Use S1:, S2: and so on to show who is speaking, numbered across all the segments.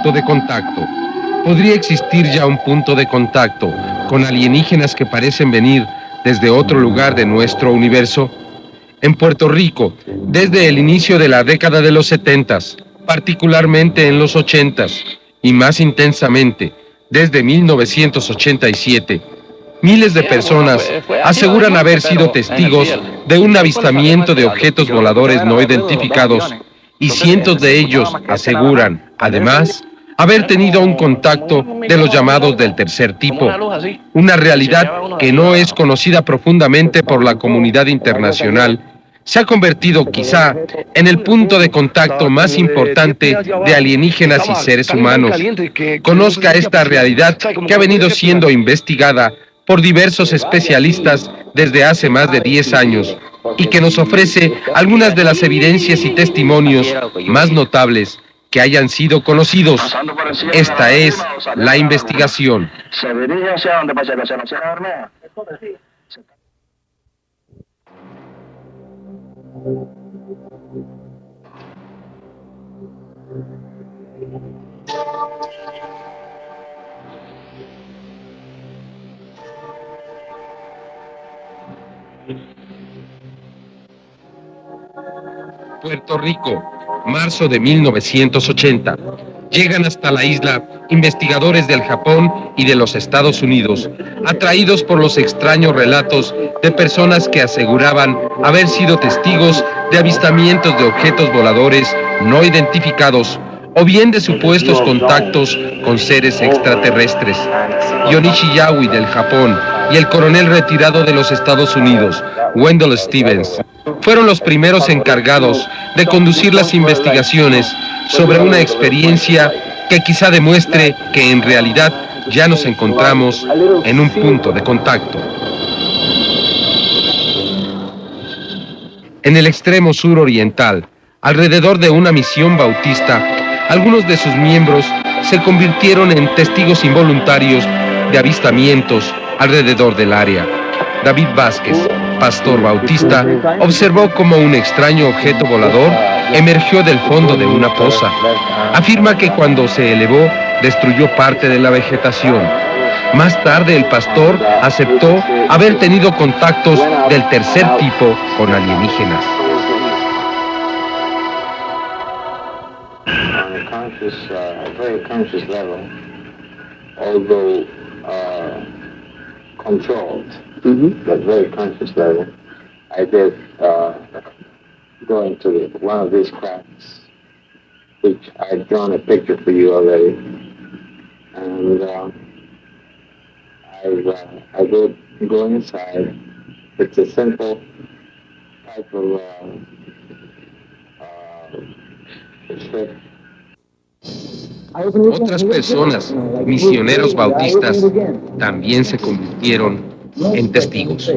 S1: punto de contacto. ¿Podría existir ya un punto de contacto con alienígenas que parecen venir desde otro lugar de nuestro universo? En Puerto Rico, desde el inicio de la década de los 70s, particularmente en los 80s, y más intensamente, desde 1987, miles de personas aseguran haber sido testigos de un avistamiento de objetos voladores no identificados, y cientos de ellos aseguran, además, haber tenido un contacto de los llamados del tercer tipo, una realidad que no es conocida profundamente por la comunidad internacional. Se ha convertido quizá en el punto de contacto más importante de alienígenas y seres humanos. Conozca esta realidad que ha venido siendo investigada por diversos especialistas desde hace más de 10 años y que nos ofrece algunas de las evidencias y testimonios más notables que hayan sido conocidos. Esta es la investigación. Puerto Rico, marzo de 1980. Llegan hasta la isla investigadores del Japón y de los Estados Unidos, atraídos por los extraños relatos de personas que aseguraban haber sido testigos de avistamientos de objetos voladores no identificados o bien de supuestos contactos con seres extraterrestres. Junichi Yagui del Japón y el coronel retirado de los Estados Unidos, Wendell Stevens, fueron los primeros encargados de conducir las investigaciones sobre una experiencia que quizá demuestre que en realidad ya nos encontramos en un punto de contacto. En el extremo suroriental, alrededor de una misión bautista, algunos de sus miembros se convirtieron en testigos involuntarios de avistamientos alrededor del área. David Vázquez, pastor bautista, observó cómo un extraño objeto volador emergió del fondo de una poza. Afirma que cuando se elevó, destruyó parte de la vegetación. Más tarde, el pastor aceptó haber tenido contactos del tercer tipo con alienígenas.
S2: Very conscious level, although controlled, but very conscious level, I did go into one of these cracks, which I've drawn a picture for you already, and I did go inside. It's a simple type of strip.
S1: Otras personas, misioneros bautistas, también se convirtieron en testigos.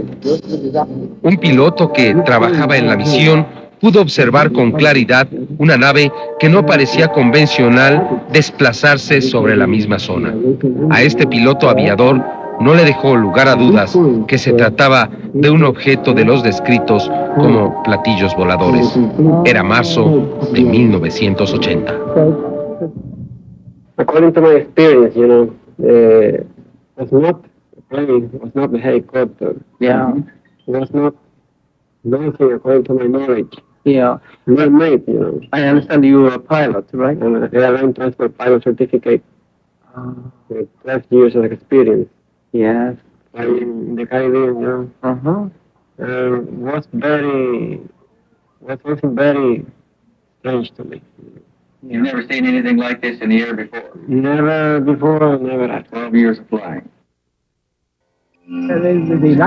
S1: Un piloto que trabajaba en la misión pudo observar con claridad una nave que no parecía convencional desplazarse sobre la misma zona. A este piloto aviador no le dejó lugar a dudas que se trataba de un objeto de los descritos como platillos voladores. Era marzo de 1980.
S3: According to my experience, was not a plane, was not a helicopter.
S4: Yeah.
S3: Was not nothing according to my knowledge.
S4: Yeah.
S3: Well made,
S4: I understand you were a pilot, right?
S3: And an airline transport pilot certificate with 12 years of experience.
S4: Yes.
S3: In the Caribbean,
S4: Uh-huh.
S3: Was something very strange to me.
S5: You've never seen anything like this in the air before?
S3: Never before, never after.
S5: 12 years of flying.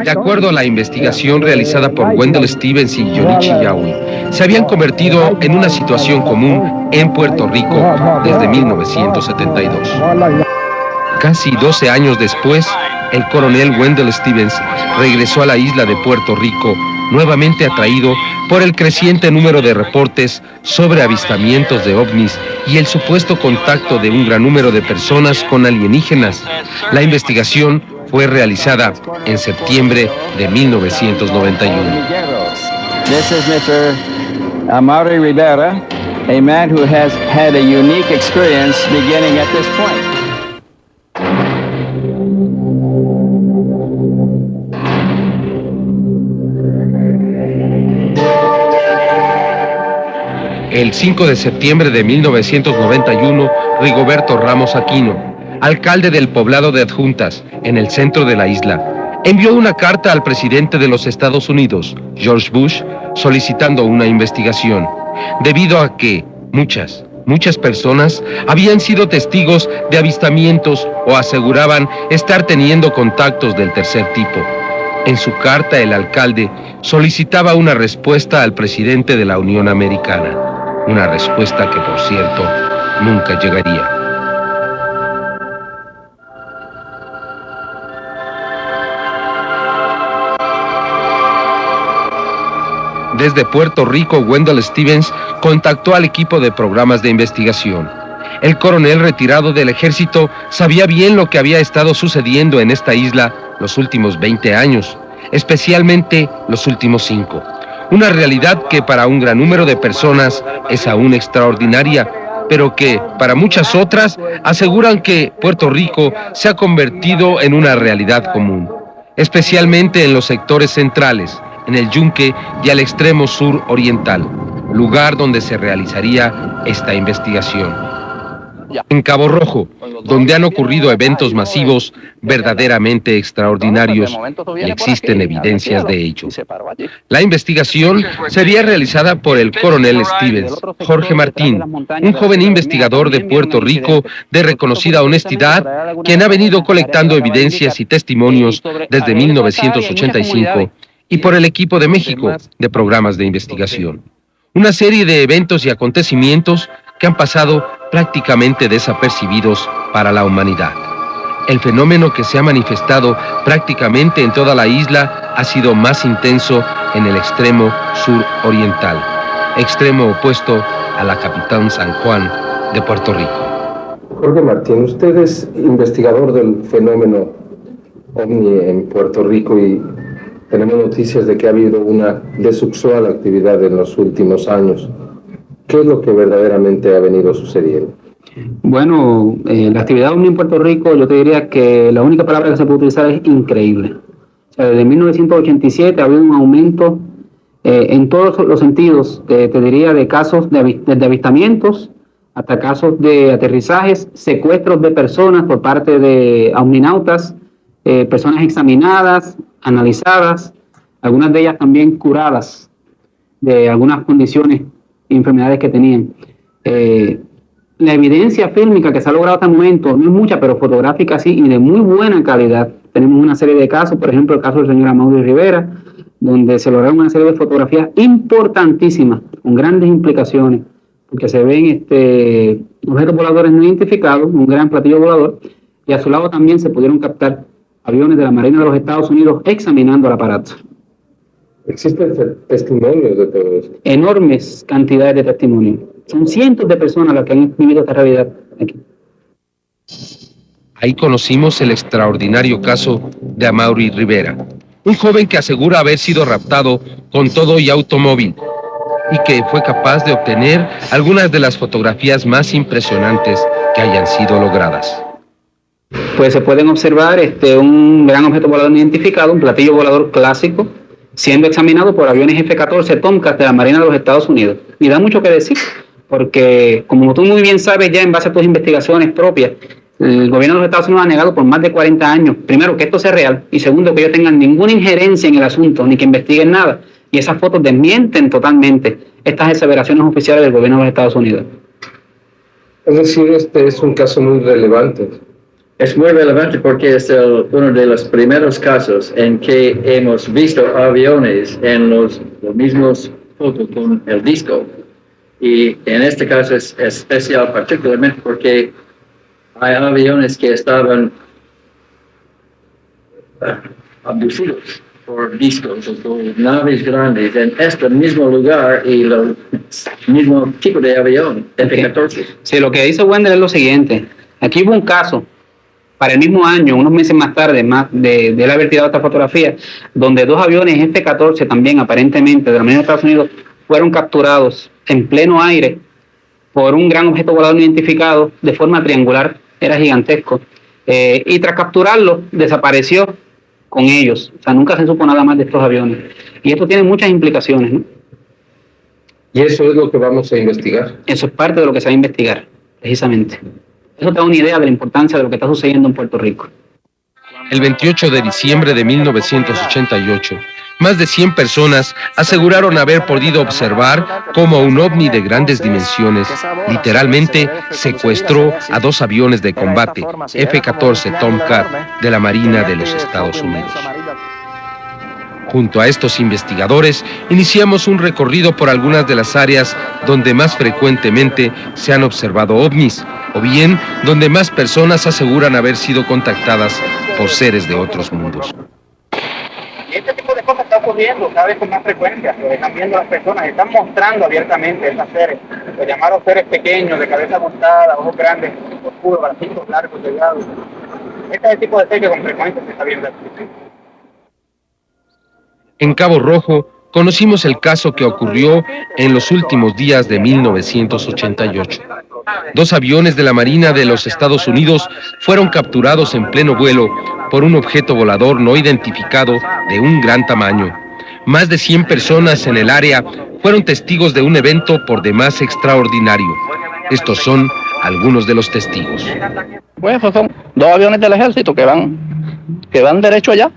S1: De acuerdo a la investigación realizada por Wendell Stevens y Junichi Yagui, se habían convertido en una situación común en Puerto Rico desde 1972. Casi 12 años después, el coronel Wendell Stevens regresó a la isla de Puerto Rico, nuevamente atraído por el creciente número de reportes sobre avistamientos de ovnis y el supuesto contacto de un gran número de personas con alienígenas. La investigación fue realizada en septiembre de 1991.
S6: This is Mr. Amaury Rivera.
S4: a man who has had a unique experience beginning at this point.
S1: El 5 de septiembre de 1991, Rigoberto Ramos Aquino, alcalde del poblado de Adjuntas, en el centro de la isla, envió una carta al presidente de los Estados Unidos, George Bush, solicitando una investigación, debido a que muchas personas habían sido testigos de avistamientos o aseguraban estar teniendo contactos del tercer tipo. En su carta, el alcalde solicitaba una respuesta al presidente de la Unión Americana. Una respuesta que, por cierto, nunca llegaría. Desde Puerto Rico, Wendell Stevens contactó al equipo de programas de investigación. El coronel retirado del ejército sabía bien lo que había estado sucediendo en esta isla los últimos 20 años, especialmente los últimos 5. Una realidad que para un gran número de personas es aún extraordinaria, pero que para muchas otras aseguran que Puerto Rico se ha convertido en una realidad común, especialmente en los sectores centrales, en el Yunque y al extremo sur oriental, lugar donde se realizaría esta investigación. En Cabo Rojo, donde han ocurrido eventos masivos verdaderamente extraordinarios y existen evidencias de ello. La investigación sería realizada por el coronel Stevens, Jorge Martín, un joven investigador de Puerto Rico de reconocida honestidad, quien ha venido colectando evidencias y testimonios desde 1985, y por el equipo de México de programas de investigación. Una serie de eventos y acontecimientos que han pasado prácticamente desapercibidos para la humanidad. El fenómeno que se ha manifestado prácticamente en toda la isla ha sido más intenso en el extremo suroriental, extremo opuesto a la capital San Juan de Puerto Rico.
S6: Jorge Martín, usted es investigador del fenómeno OVNI en Puerto Rico y tenemos noticias de que ha habido una desubsual actividad en los últimos años. ¿Qué es lo que verdaderamente ha venido sucediendo?
S7: Bueno, la actividad OVNI en Puerto Rico, yo te diría que la única palabra que se puede utilizar es increíble. O sea, desde 1987 ha habido un aumento en todos los sentidos, te diría, de casos desde avistamientos hasta casos de aterrizajes, secuestros de personas por parte de ovninautas, personas examinadas, analizadas, algunas de ellas también curadas de algunas condiciones y enfermedades que tenían. La evidencia fílmica que se ha logrado hasta el momento no es mucha, pero fotográfica sí, y de muy buena calidad. Tenemos una serie de casos, por ejemplo, el caso del señor Amaury Rivera, donde se lograron una serie de fotografías importantísimas, con grandes implicaciones, porque se ven objetos voladores no identificados, un gran platillo volador, y a su lado también se pudieron captar aviones de la Marina de los Estados Unidos examinando el aparato.
S6: ¿Existen testimonios de todo esto?
S7: Enormes cantidades de testimonios. Son cientos de personas las que han vivido esta realidad aquí.
S1: Ahí conocimos el extraordinario caso de Amaury Rivera, un joven que asegura haber sido raptado con todo y automóvil y que fue capaz de obtener algunas de las fotografías más impresionantes que hayan sido logradas.
S7: Pues se pueden observar un gran objeto volador no identificado, un platillo volador clásico, siendo examinado por aviones F-14 Tomcat de la Marina de los Estados Unidos. Y da mucho que decir, porque como tú muy bien sabes ya en base a tus investigaciones propias, el gobierno de los Estados Unidos ha negado por más de 40 años, primero, que esto sea real, y segundo, que ellos tengan ninguna injerencia en el asunto, ni que investiguen nada. Y esas fotos desmienten totalmente estas aseveraciones oficiales del gobierno de los Estados Unidos.
S6: Es decir, este es un caso muy relevante.
S4: Es muy relevante porque es uno de los primeros casos en que hemos visto aviones en los mismos fotos con el disco. Y en este caso es especial particularmente porque hay aviones que estaban abducidos por discos o por naves grandes en este mismo lugar y el mismo tipo de avión, F-14.
S7: Sí, lo que dice Wendell es lo siguiente. Aquí hubo un caso para el mismo año, unos meses más tarde, de él haber tirado esta fotografía, donde dos aviones F-14 también aparentemente de la Marina de Estados Unidos fueron capturados en pleno aire por un gran objeto volador no identificado de forma triangular, era gigantesco, y tras capturarlo desapareció con ellos. O sea, nunca se supo nada más de estos aviones. Y esto tiene muchas implicaciones, ¿no?
S6: Y eso es lo que vamos a investigar.
S7: Eso es parte de lo que se va a investigar, precisamente. Eso te da una idea de la importancia de lo que está sucediendo en Puerto Rico.
S1: El 28 de diciembre de 1988, más de 100 personas aseguraron haber podido observar cómo un ovni de grandes dimensiones literalmente secuestró a 2 aviones de combate F-14 Tomcat de la Marina de los Estados Unidos. Junto a estos investigadores, iniciamos un recorrido por algunas de las áreas donde más frecuentemente se han observado ovnis, o bien donde más personas aseguran haber sido contactadas por seres de otros mundos.
S8: Y este tipo de cosas está ocurriendo cada vez con más frecuencia. Lo están viendo las personas, están mostrando abiertamente estos seres, los llamados seres pequeños, de cabeza abultada, ojos grandes, oscuros, bracitos largos, delgados. Este es el tipo de ser que con frecuencia se está viendo aquí.
S1: En Cabo Rojo, conocimos el caso que ocurrió en los últimos días de 1988. 2 aviones de la Marina de los Estados Unidos fueron capturados en pleno vuelo por un objeto volador no identificado de un gran tamaño. Más de 100 personas en el área fueron testigos de un evento por demás extraordinario. Estos son algunos de los testigos.
S8: Pues son 2 aviones del ejército que van derecho allá.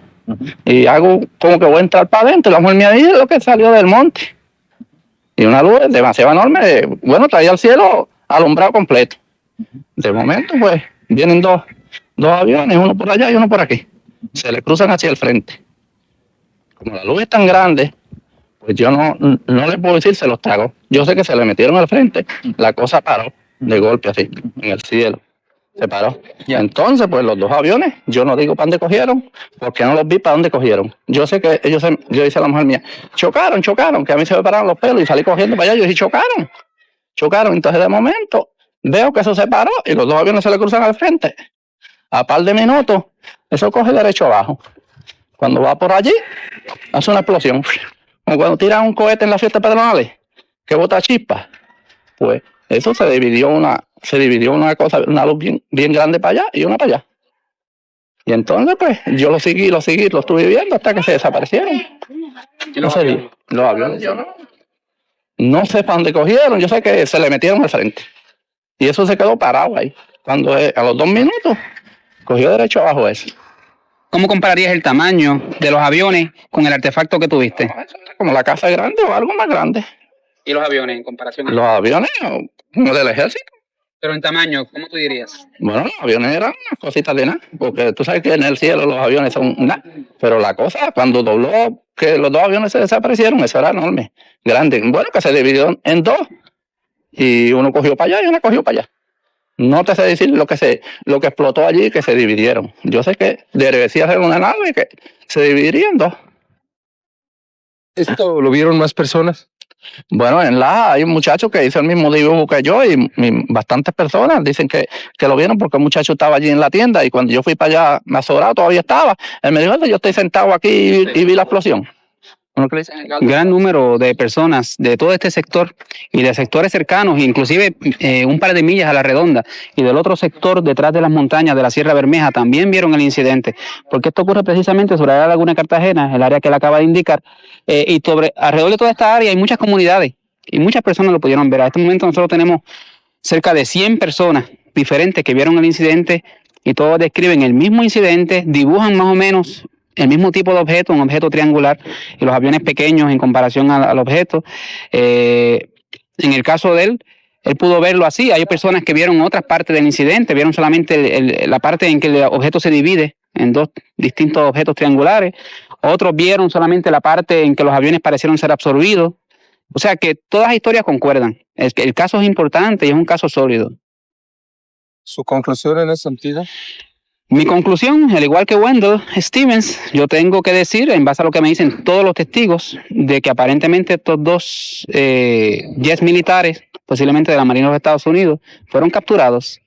S8: Y hago como que voy a entrar para adentro. La mujer me dice lo que salió del monte. Y una luz demasiado enorme. Bueno, traía el cielo alumbrado completo. De momento, pues, vienen dos aviones, uno por allá y uno por aquí. Se le cruzan hacia el frente. Como la luz es tan grande, pues yo no les puedo decir se los tragó. Yo sé que se le metieron al frente. La cosa paró de golpe así, en el cielo. Se paró. Entonces, pues los 2 aviones, yo no digo para dónde cogieron, porque no los vi para dónde cogieron. Yo sé que yo hice a la mujer mía, chocaron, que a mí se me pararon los pelos y salí cogiendo para allá. Yo dije, chocaron. Entonces, de momento, veo que eso se paró y los 2 aviones se le cruzan al frente. A par de minutos, eso coge derecho abajo. Cuando va por allí, hace una explosión. Como cuando tiran un cohete en las fiestas patronales, que bota chispas. Pues eso se dividió una cosa, una luz bien grande para allá y una para allá. Y entonces, pues, yo lo estuve viendo hasta que se desaparecieron. Los aviones, yo no sé para dónde cogieron, yo sé que se le metieron al frente. Y eso se quedó parado ahí. Cuando a los 2 minutos, cogió derecho abajo eso.
S7: ¿Cómo compararías el tamaño de los aviones con el artefacto que tuviste?
S8: Como la casa grande o algo más grande.
S7: ¿Y los aviones en comparación?
S8: Los aviones, como del ejército.
S7: Pero en tamaño, ¿cómo tú dirías?
S8: Bueno, los aviones eran unas cositas de nada, porque tú sabes que en el cielo los aviones son nada. Pero la cosa, cuando dobló, que los 2 aviones se desaparecieron, eso era enorme, grande. Bueno, que se dividió en 2, y uno cogió para allá y uno cogió para allá. No te sé decir lo que explotó allí, que se dividieron. Yo sé que debería ser una nave que se dividiría en 2.
S6: ¿Esto lo vieron más personas?
S8: Bueno, hay un muchacho que hizo el mismo dibujo que yo y bastantes personas dicen que lo vieron porque el muchacho estaba allí en la tienda y cuando yo fui para allá, más sobrado todavía estaba. Él me dijo, yo estoy sentado aquí y vi la explosión.
S7: Gran número de personas de todo este sector y de sectores cercanos, inclusive un par de millas a la redonda y del otro sector detrás de las montañas de la Sierra Bermeja también vieron el incidente, porque esto ocurre precisamente sobre la Laguna de Cartagena, el área que él acaba de indicar, y alrededor de toda esta área hay muchas comunidades y muchas personas lo pudieron ver. A este momento nosotros tenemos cerca de 100 personas diferentes que vieron el incidente y todos describen el mismo incidente, dibujan más o menos el mismo tipo de objeto, un objeto triangular, y los aviones pequeños en comparación al objeto. En el caso de él pudo verlo así. Hay personas que vieron otras partes del incidente, vieron solamente la parte en que el objeto se divide en 2 distintos objetos triangulares. Otros vieron solamente la parte en que los aviones parecieron ser absorbidos. O sea que todas las historias concuerdan. El caso es importante y es un caso sólido.
S6: ¿Su conclusión en ese sentido?
S7: Mi conclusión, al igual que Wendell Stevens, yo tengo que decir, en base a lo que me dicen todos los testigos, de que aparentemente estos 2 jets militares, posiblemente de la Marina de los Estados Unidos, fueron capturados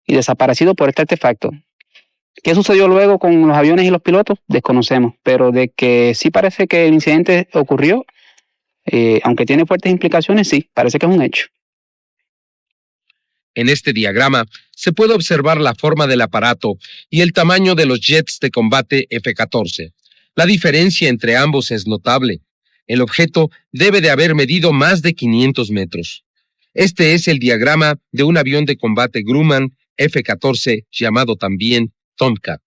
S7: y desaparecidos por este artefacto. ¿Qué sucedió luego con los aviones y los pilotos? Desconocemos, pero de que sí parece que el incidente ocurrió, aunque tiene fuertes implicaciones, sí, parece que es un hecho.
S1: En este diagrama se puede observar la forma del aparato y el tamaño de los jets de combate F-14. La diferencia entre ambos es notable. El objeto debe de haber medido más de 500 metros. Este es el diagrama de un avión de combate Grumman F-14 llamado también Tomcat.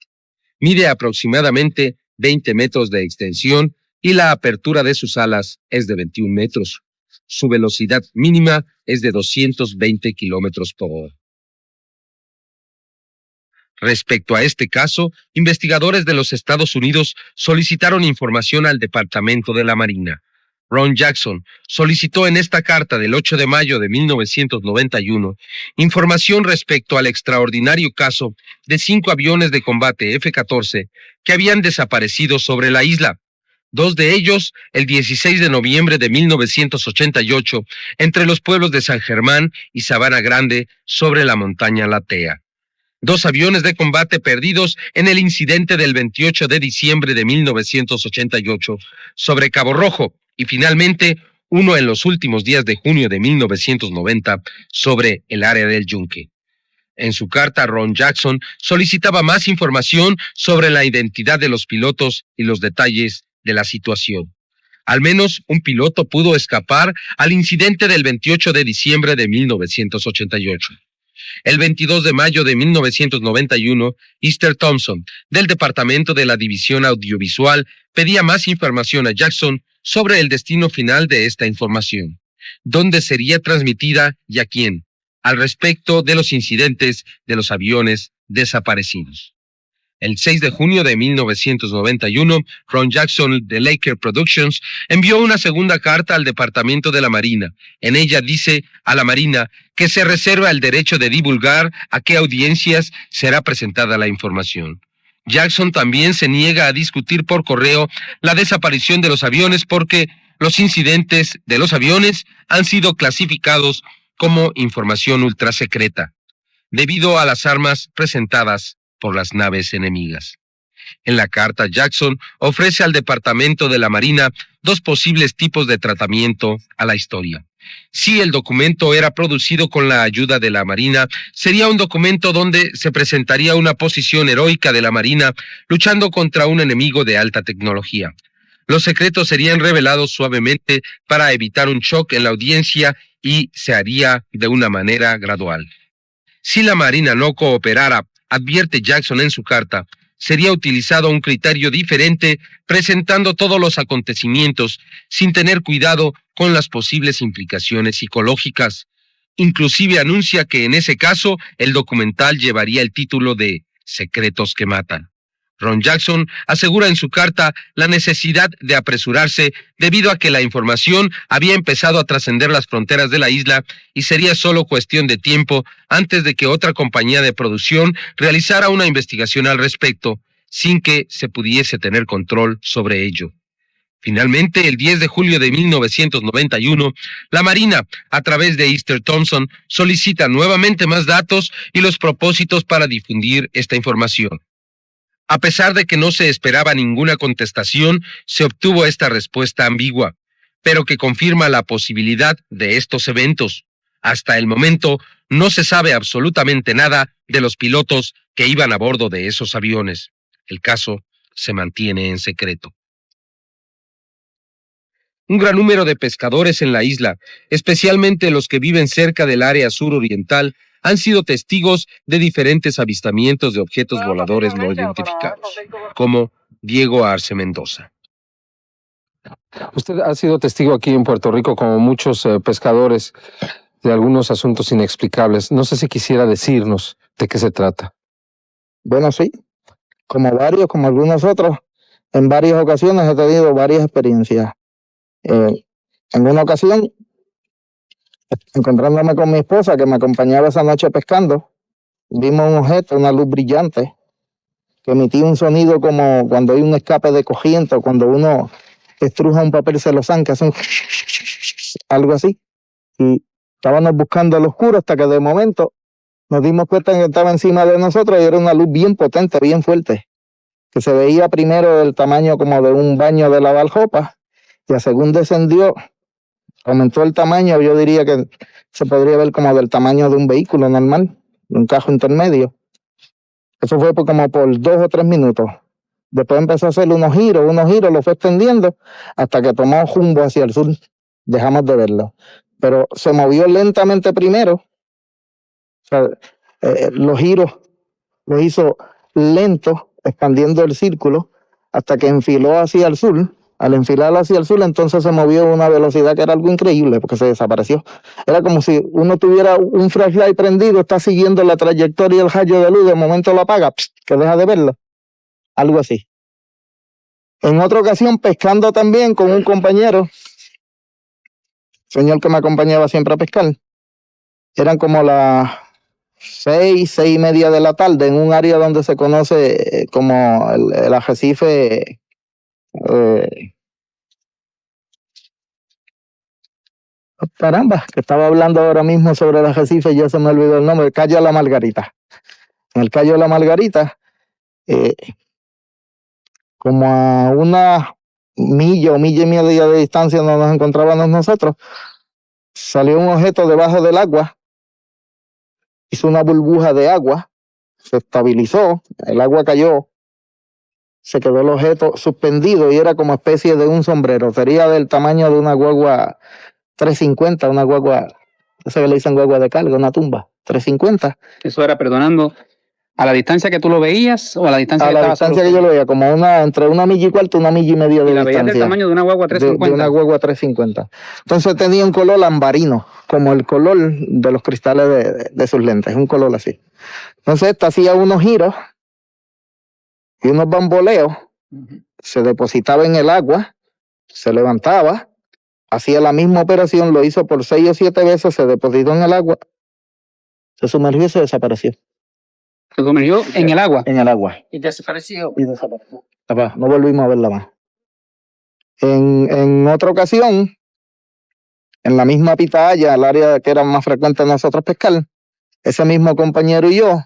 S1: Mide aproximadamente 20 metros de extensión y la apertura de sus alas es de 21 metros. Su velocidad mínima es de 220 kilómetros por hora. Respecto a este caso, investigadores de los Estados Unidos solicitaron información al Departamento de la Marina. Ron Jackson solicitó en esta carta del 8 de mayo de 1991 información respecto al extraordinario caso de 5 aviones de combate F-14 que habían desaparecido sobre la isla. 2 de ellos, el 16 de noviembre de 1988, entre los pueblos de San Germán y Sabana Grande, sobre la montaña Latea. 2 aviones de combate perdidos en el incidente del 28 de diciembre de 1988 sobre Cabo Rojo, y finalmente uno en los últimos días de junio de 1990 sobre el área del Yunque. En su carta, Ron Jackson solicitaba más información sobre la identidad de los pilotos y los detalles de la situación. Al menos un piloto pudo escapar al incidente del 28 de diciembre de 1988. El 22 de mayo de 1991, Easter Thompson, del Departamento de la División Audiovisual, pedía más información a Jackson sobre el destino final de esta información, dónde sería transmitida y a quién, al respecto de los incidentes de los aviones desaparecidos. El 6 de junio de 1991, Ron Jackson de Laker Productions envió una segunda carta al Departamento de la Marina. En ella dice a la Marina que se reserva el derecho de divulgar a qué audiencias será presentada la información. Jackson también se niega a discutir por correo la desaparición de los aviones porque los incidentes de los aviones han sido clasificados como información ultrasecreta, debido a las armas presentadas por las naves enemigas. En la carta, Jackson ofrece al Departamento de la Marina 2 posibles tipos de tratamiento a la historia. Si el documento era producido con la ayuda de la Marina, sería un documento donde se presentaría una posición heroica de la Marina luchando contra un enemigo de alta tecnología. Los secretos serían revelados suavemente para evitar un shock en la audiencia y se haría de una manera gradual. Si la Marina no cooperara, advierte Jackson en su carta, sería utilizado un criterio diferente presentando todos los acontecimientos sin tener cuidado con las posibles implicaciones psicológicas. Inclusive anuncia que en ese caso el documental llevaría el título de Secretos que Matan. Ron Jackson asegura en su carta la necesidad de apresurarse debido a que la información había empezado a trascender las fronteras de la isla y sería solo cuestión de tiempo antes de que otra compañía de producción realizara una investigación al respecto, sin que se pudiese tener control sobre ello. Finalmente, el 10 de julio de 1991, la Marina, a través de Easter Thompson, solicita nuevamente más datos y los propósitos para difundir esta información. A pesar de que no se esperaba ninguna contestación, se obtuvo esta respuesta ambigua, pero que confirma la posibilidad de estos eventos. Hasta el momento, no se sabe absolutamente nada de los pilotos que iban a bordo de esos aviones. El caso se mantiene en secreto. Un gran número de pescadores en la isla, especialmente los que viven cerca del área suroriental, han sido testigos de diferentes avistamientos de objetos voladores no identificados, como Diego Arce Mendoza.
S6: Usted ha sido testigo aquí en Puerto Rico, como muchos pescadores, de algunos asuntos inexplicables. No sé si quisiera decirnos de qué se trata.
S9: Bueno, sí, como algunos otros, en varias ocasiones he tenido varias experiencias. En una ocasión, encontrándome con mi esposa, que me acompañaba esa noche pescando, vimos un objeto, una luz brillante, que emitía un sonido como cuando hay un escape de corriente, o cuando uno estruja un papel celofán, que hace un algo así. Y estábamos buscando al oscuro hasta que de momento nos dimos cuenta que estaba encima de nosotros y era una luz bien potente, bien fuerte, que se veía primero del tamaño como de un baño de lavar ropa, y a según descendió Aumentó el tamaño, yo diría que se podría ver como del tamaño de un vehículo normal, de un carro intermedio. Eso fue como por 2 o 3 minutos. Después empezó a hacer unos giros, lo fue extendiendo hasta que tomó rumbo hacia el sur. Dejamos de verlo. Pero se movió lentamente primero. O sea, los giros los hizo lentos, expandiendo el círculo, hasta que enfiló hacia el sur. Al enfilarlo hacia el sur, entonces se movió a una velocidad que era algo increíble, porque se desapareció. Era como si uno tuviera un flashlight prendido, está siguiendo la trayectoria del rayo de luz, de momento lo apaga, que deja de verlo. Algo así. En otra ocasión, pescando también con un compañero, señor que me acompañaba siempre a pescar, eran como las 6:30 de la tarde, en un área donde se conoce como el arrecife. Caramba, que estaba hablando ahora mismo sobre el arrecife y ya se me olvidó el nombre, el Cayo de la Margarita. En el Cayo de la Margarita, como a una milla o milla y media de distancia donde nos encontrábamos nosotros, salió un objeto debajo del agua, hizo una burbuja de agua, se estabilizó, el agua cayó, se quedó el objeto suspendido y era como especie de un sombrero, sería del tamaño de una guagua 350, una guagua, eso que le dicen guagua de carga, una tumba, 350.
S7: Eso era, perdonando, ¿a la distancia que tú lo veías o a la distancia
S9: a la distancia que yo lo veía, como entre una milla y cuarto, una milla y media de
S7: ¿Y la
S9: distancia.
S7: veías del tamaño de una guagua 350?
S9: De una guagua 350. Entonces tenía un color ambarino, como el color de los cristales de sus lentes, un color así. Entonces esta hacía unos giros y unos bamboleos, se depositaba en el agua, se levantaba, hacía la misma operación, lo hizo por 6 o 7 veces, se depositó en el agua, se sumergió y se desapareció.
S7: Se sumergió en el agua.
S9: En el agua.
S8: Y desapareció.
S9: Y desapareció. No volvimos a verla más. En otra ocasión, en la misma pitaya, el área que era más frecuente de nosotros pescar, ese mismo compañero y yo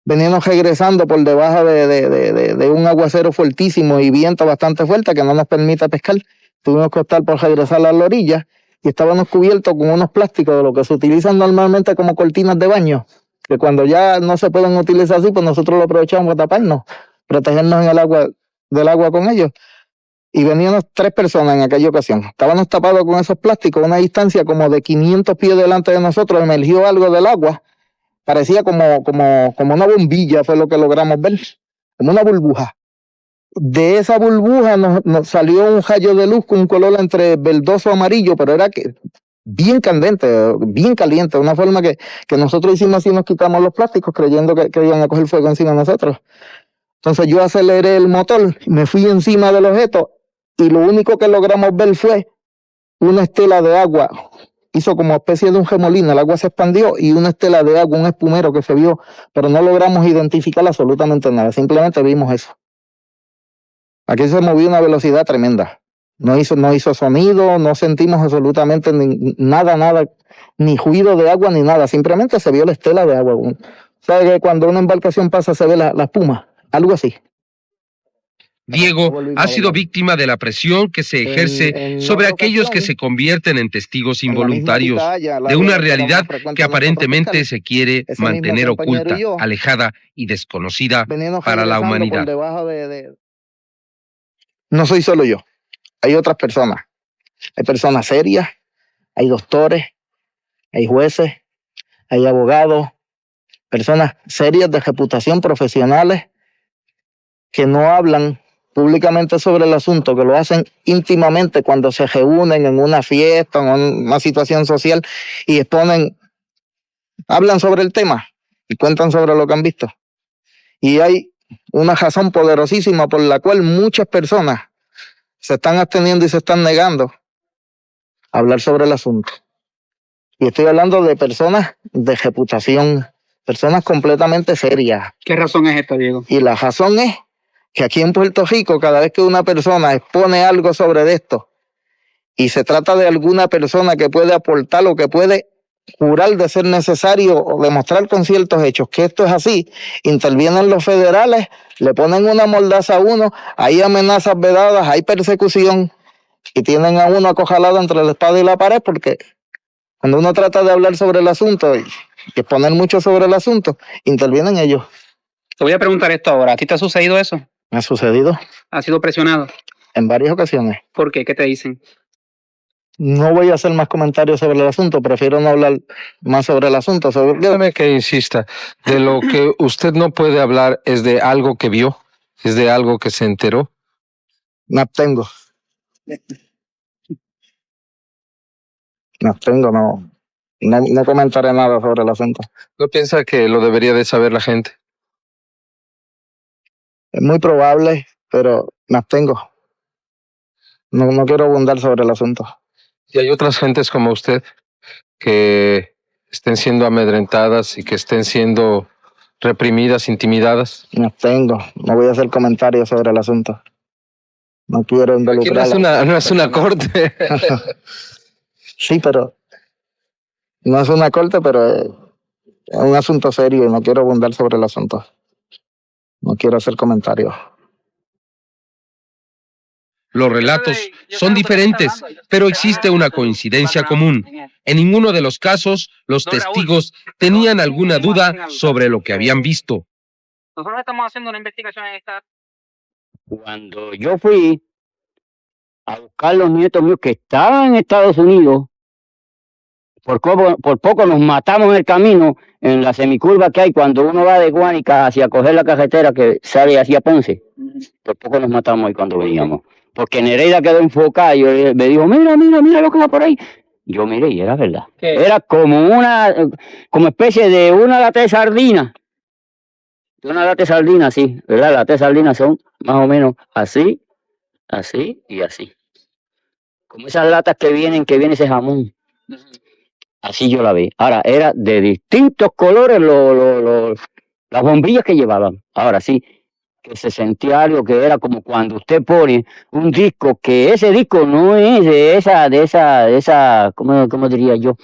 S9: veníamos regresando por debajo de un aguacero fuertísimo y viento bastante fuerte que no nos permite pescar. Tuvimos que optar por regresar a la orilla y estábamos cubiertos con unos plásticos de lo que se utilizan normalmente como cortinas de baño, que cuando ya no se pueden utilizar así, pues nosotros lo aprovechamos para taparnos, protegernos en el agua, del agua con ellos. Y veníamos 3 personas en aquella ocasión. Estábamos tapados con esos plásticos a una distancia como de 500 pies delante de nosotros, emergió algo del agua, parecía como una bombilla, fue lo que logramos ver, como una burbuja. De esa burbuja nos salió un rayo de luz con un color entre verdoso amarillo, pero era bien candente, bien caliente, una forma que nosotros hicimos así, nos quitamos los plásticos creyendo que iban a coger fuego encima de nosotros. Entonces yo aceleré el motor, me fui encima del objeto y lo único que logramos ver fue una estela de agua. Hizo como especie de un remolino, el agua se expandió y una estela de agua, un espumero que se vio, pero no logramos identificar absolutamente nada, simplemente vimos eso. Aquí se movió a una velocidad tremenda. No hizo sonido, no sentimos absolutamente nada, ni ruido de agua ni nada. Simplemente se vio la estela de agua. ¿Sabes que cuando una embarcación pasa se ve la espuma? Algo así.
S1: Diego ha sido víctima de la presión que se ejerce sobre aquellos que se convierten en testigos involuntarios de una realidad que aparentemente se quiere mantener oculta, alejada y desconocida para la humanidad.
S9: No soy solo yo, hay otras personas. Hay personas serias, hay doctores, hay jueces, hay abogados, personas serias de reputación, profesionales, que no hablan públicamente sobre el asunto, que lo hacen íntimamente cuando se reúnen en una fiesta, en una situación social y hablan sobre el tema y cuentan sobre lo que han visto. Y hay una razón poderosísima por la cual muchas personas se están absteniendo y se están negando a hablar sobre el asunto. Y estoy hablando de personas de reputación, personas completamente serias.
S7: ¿Qué razón es esta, Diego?
S9: Y la razón es que aquí en Puerto Rico, cada vez que una persona expone algo sobre esto y se trata de alguna persona que puede aportar o que puede jurar de ser necesario o demostrar con ciertos hechos que esto es así, intervienen los federales, le ponen una mordaza a uno, hay amenazas vedadas, hay persecución. y tienen a uno acorralado entre la espada y la pared, porque cuando uno trata de hablar sobre el asunto y exponer mucho sobre el asunto, intervienen ellos.
S7: Te voy a preguntar esto ahora. ¿A ti te ha sucedido eso?
S9: Me ha sucedido
S7: ¿Has sido presionado?
S9: en varias ocasiones.
S7: ¿Por qué? ¿Qué te dicen?
S9: No voy a hacer más comentarios sobre el asunto, prefiero no hablar más sobre el asunto.
S6: Déjame que insista, de lo que usted no puede hablar es de algo que vio, es de algo que se enteró.
S9: Me abstengo. No comentaré nada sobre el asunto.
S6: ¿No piensa que lo debería de saber la gente?
S9: Es muy probable, pero me abstengo. No quiero abundar sobre el asunto.
S6: Y hay otras gentes como usted que estén siendo amedrentadas y que estén siendo reprimidas, intimidadas.
S9: Me abstengo. No voy a hacer comentarios sobre el asunto. No quiero
S6: Aquí
S9: involucrar.
S6: no es una corte.
S9: Sí, pero no es una corte, pero es un asunto serio y no quiero abundar sobre el asunto. No quiero hacer comentarios.
S1: Los relatos son diferentes, pero existe una coincidencia común. En ninguno de los casos, los testigos tenían alguna duda sobre lo que habían visto.
S7: Nosotros estamos haciendo una investigación en esta.
S10: Cuando yo fui a buscar los nietos míos que estaban en Estados Unidos, por poco nos matamos en el camino, en la semicurva que hay cuando uno va de Guánica hacia coger la carretera que sale hacia Ponce. Por poco nos matamos ahí cuando veníamos. Porque Nereida quedó enfocada y me dijo, mira lo que va por ahí. Yo miré y era verdad.
S7: ¿Qué?
S10: Era como especie de una lata de sardina. De una lata de sardina, sí, ¿verdad? Las latas de sardina son más o menos así, así y así. Como esas latas que viene ese jamón. Así yo la vi. Ahora, era de distintos colores las bombillas que llevaban. Ahora sí, que se sentía algo que era como cuando usted pone un disco, que ese disco no es de esa, ¿cómo diría yo?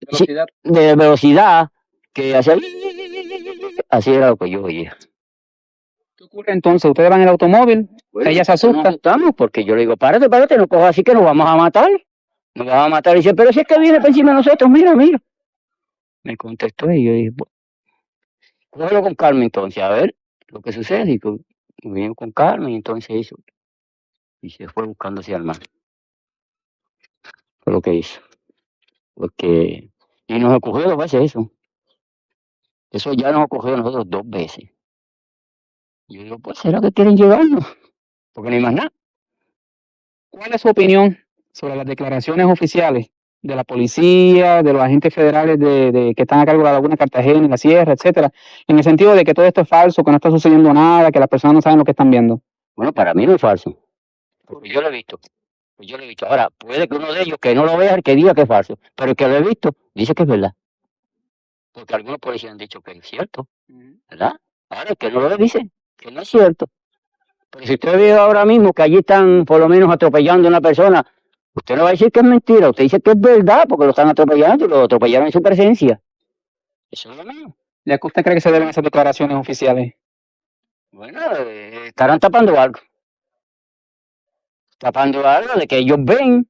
S7: Velocidad.
S10: De velocidad, que hacía... Así era lo que yo oía.
S7: ¿Qué ocurre entonces? Ustedes van en el automóvil, ella se asusta.
S10: Nos asustamos porque yo le digo, párate, no cojas así que nos vamos a matar. Nos vamos a matar. Y dice, pero si es que viene por encima de nosotros, mira. Me contestó y yo dije, bueno, cógelo con calma entonces, a ver lo que sucede. Y vino con calma y entonces hizo. Y se fue buscando hacia el mar. Fue lo que hizo. Porque, y nos ocurrió 2 veces eso. Eso ya nos ocurrió a nosotros 2 veces. Y yo digo, pues, ¿será que quieren llevarnos? Porque no hay más nada.
S7: ¿Cuál es su opinión sobre las declaraciones oficiales de la policía, de los agentes federales que están a cargo de la Laguna Cartagena y la Sierra, etcétera, en el sentido de que todo esto es falso, que no está sucediendo nada, que las personas no saben lo que están viendo?
S10: Bueno, para mí no es falso. Porque yo lo he visto. Ahora, puede que uno de ellos que no lo vea, que diga que es falso. Pero el que lo he visto, dice que es verdad. Porque algunos policías han dicho que es cierto. ¿Verdad? Ahora, el que no lo ve dice que no es cierto. Pero si usted ve ahora mismo que allí están por lo menos atropellando a una persona, usted no va a decir que es mentira. Usted dice que es verdad porque lo están atropellando y lo atropellaron en su presencia. Eso es lo mismo.
S7: ¿Y a qué usted cree que se deben esas declaraciones oficiales?
S10: Bueno, estarán tapando algo. Tapando algo de que ellos ven,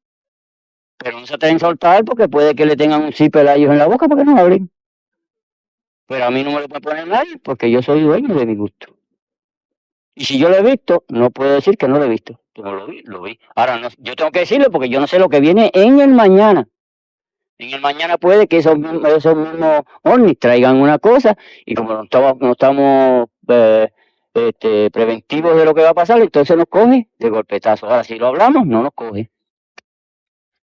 S10: pero no se atreven a soltar porque puede que le tengan un zipper a ellos en la boca porque no abren. Pero a mí no me lo puede poner nadie porque yo soy dueño de mi gusto. Y si yo lo he visto, no puedo decir que no lo he visto. Como lo vi. Ahora, no, yo tengo que decirle porque yo no sé lo que viene en el mañana. En el mañana puede que esos mismos ovnis traigan una cosa y como no estamos preventivos de lo que va a pasar, entonces nos coge de golpetazo. Ahora, si lo hablamos, no nos coge.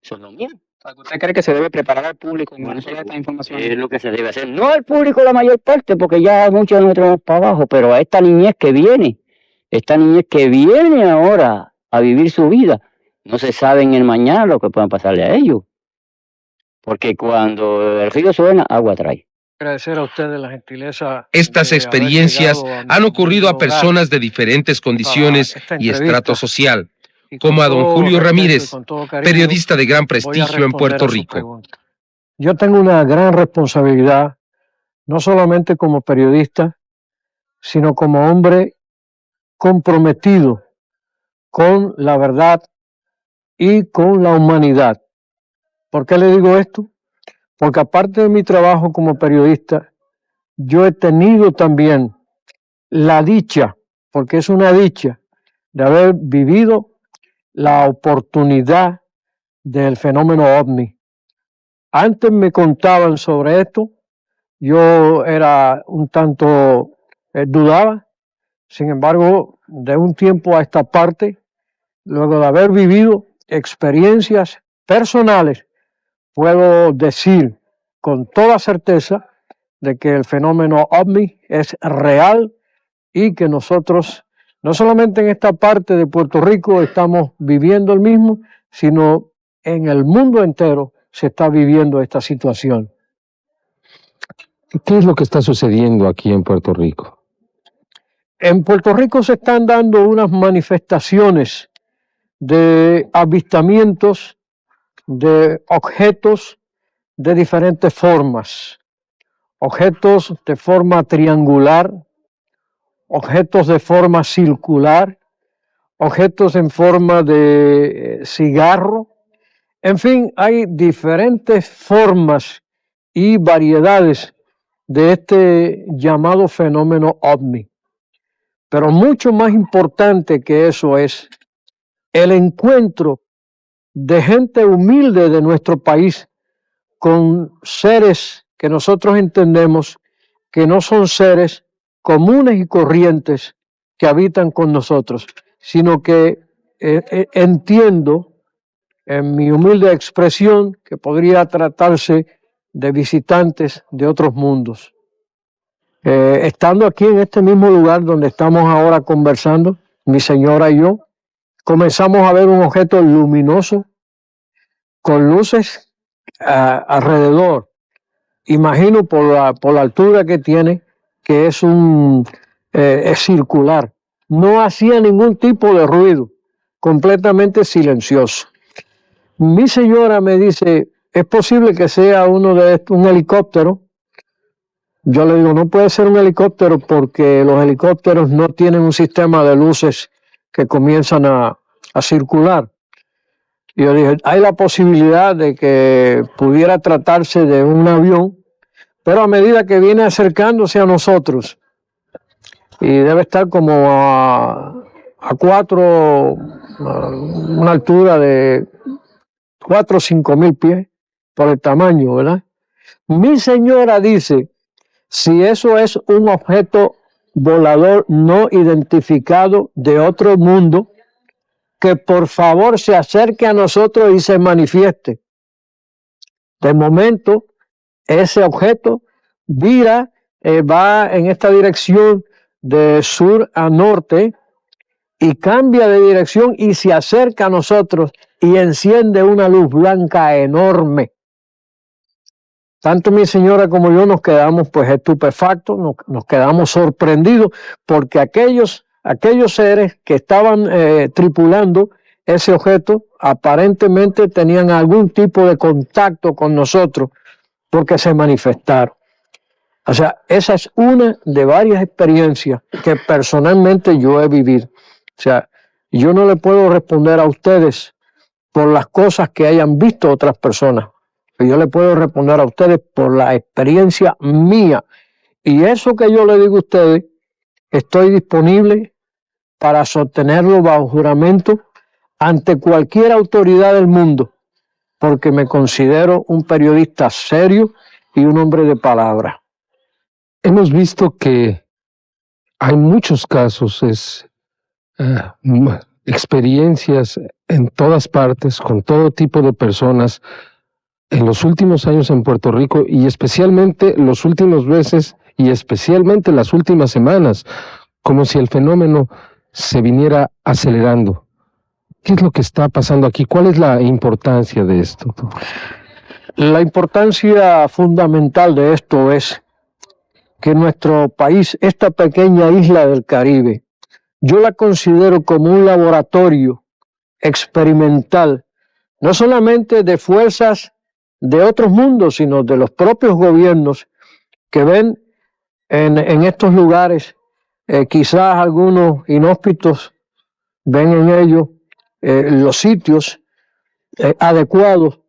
S10: Eso es lo mismo.
S7: ¿Usted cree que se debe preparar al público en conocer esta información?
S10: Es lo que se debe hacer. No al público la mayor parte, porque ya muchos de nosotros vamos para abajo, pero a esta niñez que viene ahora a vivir su vida, no se sabe en el mañana lo que puedan pasarle a ellos. Porque cuando el río suena, agua trae.
S11: Agradecer a ustedes la gentileza.
S1: Estas
S11: de haber
S1: experiencias
S11: llegado a mi
S1: han ocurrido a
S11: humilde hogar
S1: personas de diferentes condiciones
S11: esta
S1: y
S11: entrevista.
S1: estrato social,
S11: Y con
S1: como a don
S11: todo
S1: Julio
S11: respeto y
S1: Ramírez,
S11: con todo cariño,
S1: periodista de gran
S11: voy a
S1: prestigio en
S11: responder
S1: Puerto
S11: a su
S1: Rico.
S11: pregunta. Yo tengo una gran responsabilidad, no solamente como periodista, sino como hombre comprometido con la verdad y con la humanidad. ¿Por qué le digo esto? Porque aparte de mi trabajo como periodista, yo he tenido también la dicha, porque es una dicha, de haber vivido la oportunidad del fenómeno OVNI. Antes me contaban sobre esto, yo era un tanto dudaba, sin embargo, de un tiempo a esta parte, luego de haber vivido experiencias personales, puedo decir con toda certeza de que el fenómeno OVNI es real y que nosotros, no solamente en esta parte de Puerto Rico estamos viviendo el mismo, sino en el mundo entero se está viviendo esta situación.
S6: ¿Qué es lo que está sucediendo aquí en Puerto Rico?
S11: En Puerto Rico se están dando unas manifestaciones de avistamientos de objetos de diferentes formas, objetos de forma triangular, objetos de forma circular, objetos en forma de cigarro, en fin, hay diferentes formas y variedades de este llamado fenómeno OVNI. Pero mucho más importante que eso es el encuentro de gente humilde de nuestro país con seres que nosotros entendemos que no son seres comunes y corrientes que habitan con nosotros, sino que entiendo en mi humilde expresión que podría tratarse de visitantes de otros mundos. Estando aquí en este mismo lugar donde estamos ahora conversando, mi señora y yo, comenzamos a ver un objeto luminoso con luces alrededor. Imagino por la altura que tiene que es circular. No hacía ningún tipo de ruido, completamente silencioso. Mi señora me dice, ¿es posible que sea un helicóptero? Yo le digo, no puede ser un helicóptero porque los helicópteros no tienen un sistema de luces que comienzan a circular. Y yo dije, hay la posibilidad de que pudiera tratarse de un avión, pero a medida que viene acercándose a nosotros, y debe estar como a una altura de 4 o 5 mil pies por el tamaño, ¿verdad? Mi señora dice, si eso es un objeto volador no identificado de otro mundo, que por favor se acerque a nosotros y se manifieste. De momento, ese objeto vira, va en esta dirección de sur a norte y cambia de dirección y se acerca a nosotros y enciende una luz blanca enorme. Tanto mi señora como yo nos quedamos pues estupefactos, nos quedamos sorprendidos porque aquellos seres que estaban tripulando ese objeto aparentemente tenían algún tipo de contacto con nosotros porque se manifestaron. O sea, esa es una de varias experiencias que personalmente yo he vivido. O sea, yo no le puedo responder a ustedes por las cosas que hayan visto otras personas. Yo le puedo responder a ustedes por la experiencia mía. Y eso que yo le digo a ustedes, estoy disponible para sostenerlo bajo juramento ante cualquier autoridad del mundo, porque me considero un periodista serio y un hombre de palabra.
S6: Hemos visto que hay muchos casos, experiencias en todas partes, con todo tipo de personas, en los últimos años en Puerto Rico y especialmente los últimos meses y especialmente las últimas semanas, como si el fenómeno se viniera acelerando. ¿Qué es lo que está pasando aquí? ¿Cuál es la importancia de esto?
S11: La importancia fundamental de esto es que nuestro país, esta pequeña isla del Caribe, yo la considero como un laboratorio experimental, no solamente de fuerzas de otros mundos, sino de los propios gobiernos que ven en estos lugares, quizás algunos inhóspitos ven en ellos los sitios adecuados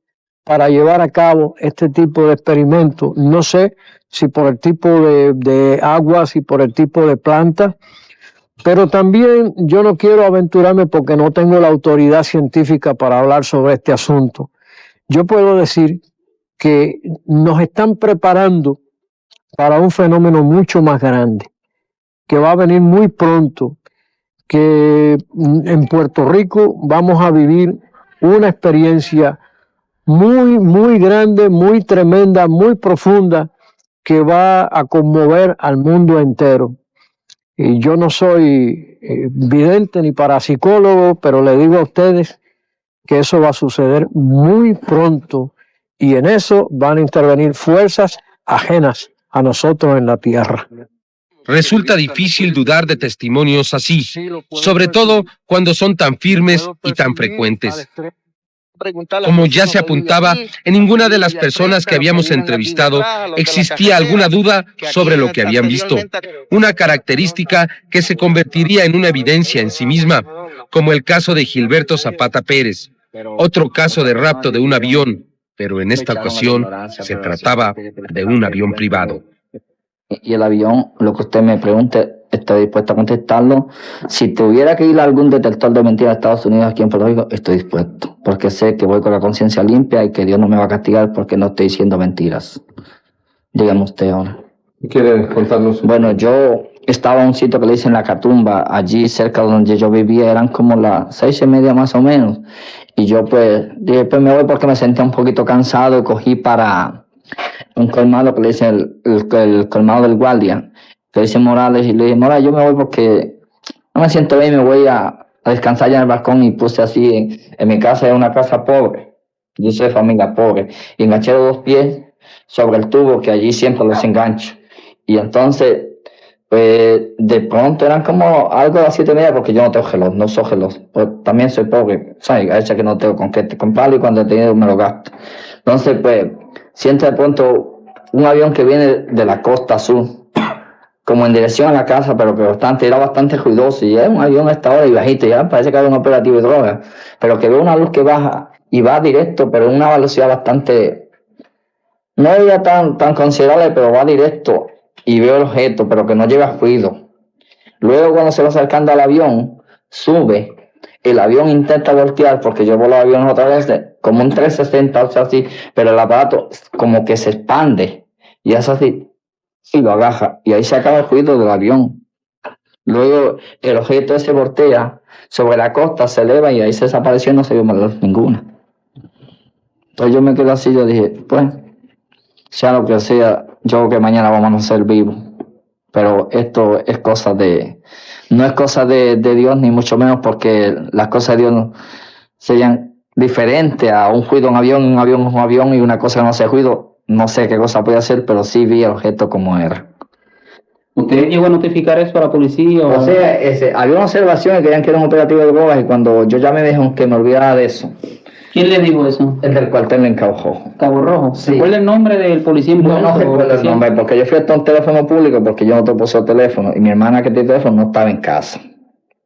S11: para llevar a cabo este tipo de experimentos. No sé si por el tipo de agua, si por el tipo de planta, pero también yo no quiero aventurarme porque no tengo la autoridad científica para hablar sobre este asunto. Yo puedo decir que nos están preparando para un fenómeno mucho más grande, que va a venir muy pronto, que en Puerto Rico vamos a vivir una experiencia muy, muy grande, muy tremenda, muy profunda, que va a conmover al mundo entero. Y yo no soy vidente ni parapsicólogo, pero le digo a ustedes que eso va a suceder muy pronto y en eso van a intervenir fuerzas ajenas a nosotros en la tierra.
S1: Resulta difícil dudar de testimonios así, sobre todo cuando son tan firmes y tan frecuentes. Como ya se apuntaba, en ninguna de las personas que habíamos entrevistado existía alguna duda sobre lo que habían visto, una característica que se convertiría en una evidencia en sí misma, como el caso de Gilberto Zapata Pérez, otro caso de rapto de un avión, pero en esta ocasión se trataba de un avión privado.
S10: Y el avión, lo que usted me pregunte, estoy dispuesto a contestarlo. Si tuviera que ir a algún detector de mentiras a Estados Unidos aquí en Puerto Rico, estoy dispuesto, porque sé que voy con la conciencia limpia y que Dios no me va a castigar porque no estoy diciendo mentiras. Dígame usted ahora.
S6: ¿Quiere contarnos?
S10: Bueno, yo estaba en un sitio que le dicen La Catumba, allí cerca de donde yo vivía, eran como las 6:30 más o menos, y yo pues dije, pues me voy porque me sentía un poquito cansado y cogí para un colmado que le dicen el colmado del guardia, que dice Morales, y le dije, Morales, yo me voy porque no me siento bien, me voy a descansar ya en el balcón, y puse así, en mi casa es una casa pobre, yo soy de familia pobre, y enganché los 2 pies sobre el tubo que allí siempre los engancho, y entonces pues de pronto eran como algo de las 7:30, porque yo no tengo reloj, no soy reloj, pues también soy pobre, ¿sabes? A veces que no tengo con qué comprarlo y cuando he tenido me lo gasto. Entonces pues siento de pronto un avión que viene de la costa sur, como en dirección a la casa, pero que era bastante ruidoso, y es un avión a esta hora y bajito, ya parece que hay un operativo de droga, pero que veo una luz que baja y va directo, pero en una velocidad bastante, no era tan considerable, pero va directo, y veo el objeto, pero que no lleva ruido. Luego cuando se va acercando al avión, sube, el avión intenta voltear, porque yo vuelo aviones otra vez, como un 360, o sea así, pero el aparato como que se expande, y es así, y lo agaja, y ahí se acaba el ruido del avión. Luego el objeto ese voltea sobre la costa, se eleva, y ahí se desapareció y no se vio más luz ninguna. Entonces yo me quedé así, yo dije, pues, sea lo que sea, yo creo que mañana vamos a ser vivos. Pero esto es cosa no es cosa de Dios, ni mucho menos, porque las cosas de Dios no serían diferentes a un ruido en un avión, y una cosa que no hace ruido, no sé qué cosa puede hacer, pero sí vi el objeto como era.
S7: ¿Usted llegó a notificar eso a la policía?
S10: O sea, había una observación que querían que era un operativo de drogas, y cuando yo llamé me dijeron que me olvidara de eso.
S7: ¿Quién le dijo eso?
S10: El del cuartel en Cabo Rojo.
S7: Cabo Rojo.
S10: Sí.
S7: ¿Recuerda el nombre del policía?
S10: No recuerdo el nombre, porque yo fui hasta un teléfono público, porque yo no te puse el teléfono, y mi hermana que tiene teléfono no estaba en casa,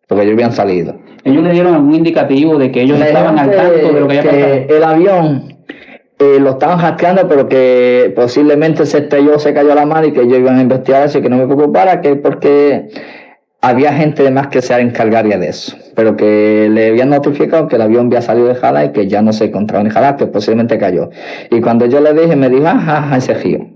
S10: porque ellos habían salido.
S7: ¿Ellos le dieron algún indicativo de que ellos estaban al tanto de lo que había pasado?
S10: El avión lo estaban hackeando, pero que posiblemente se cayó a la mar, y que ellos iban a investigar eso, y que no me preocupara, que porque había gente de más que se encargaría de eso, pero que le habían notificado que el avión había salido de Jalá y que ya no se encontraba en Jalá, que posiblemente cayó. Y cuando yo le dije, me dijo, ese río.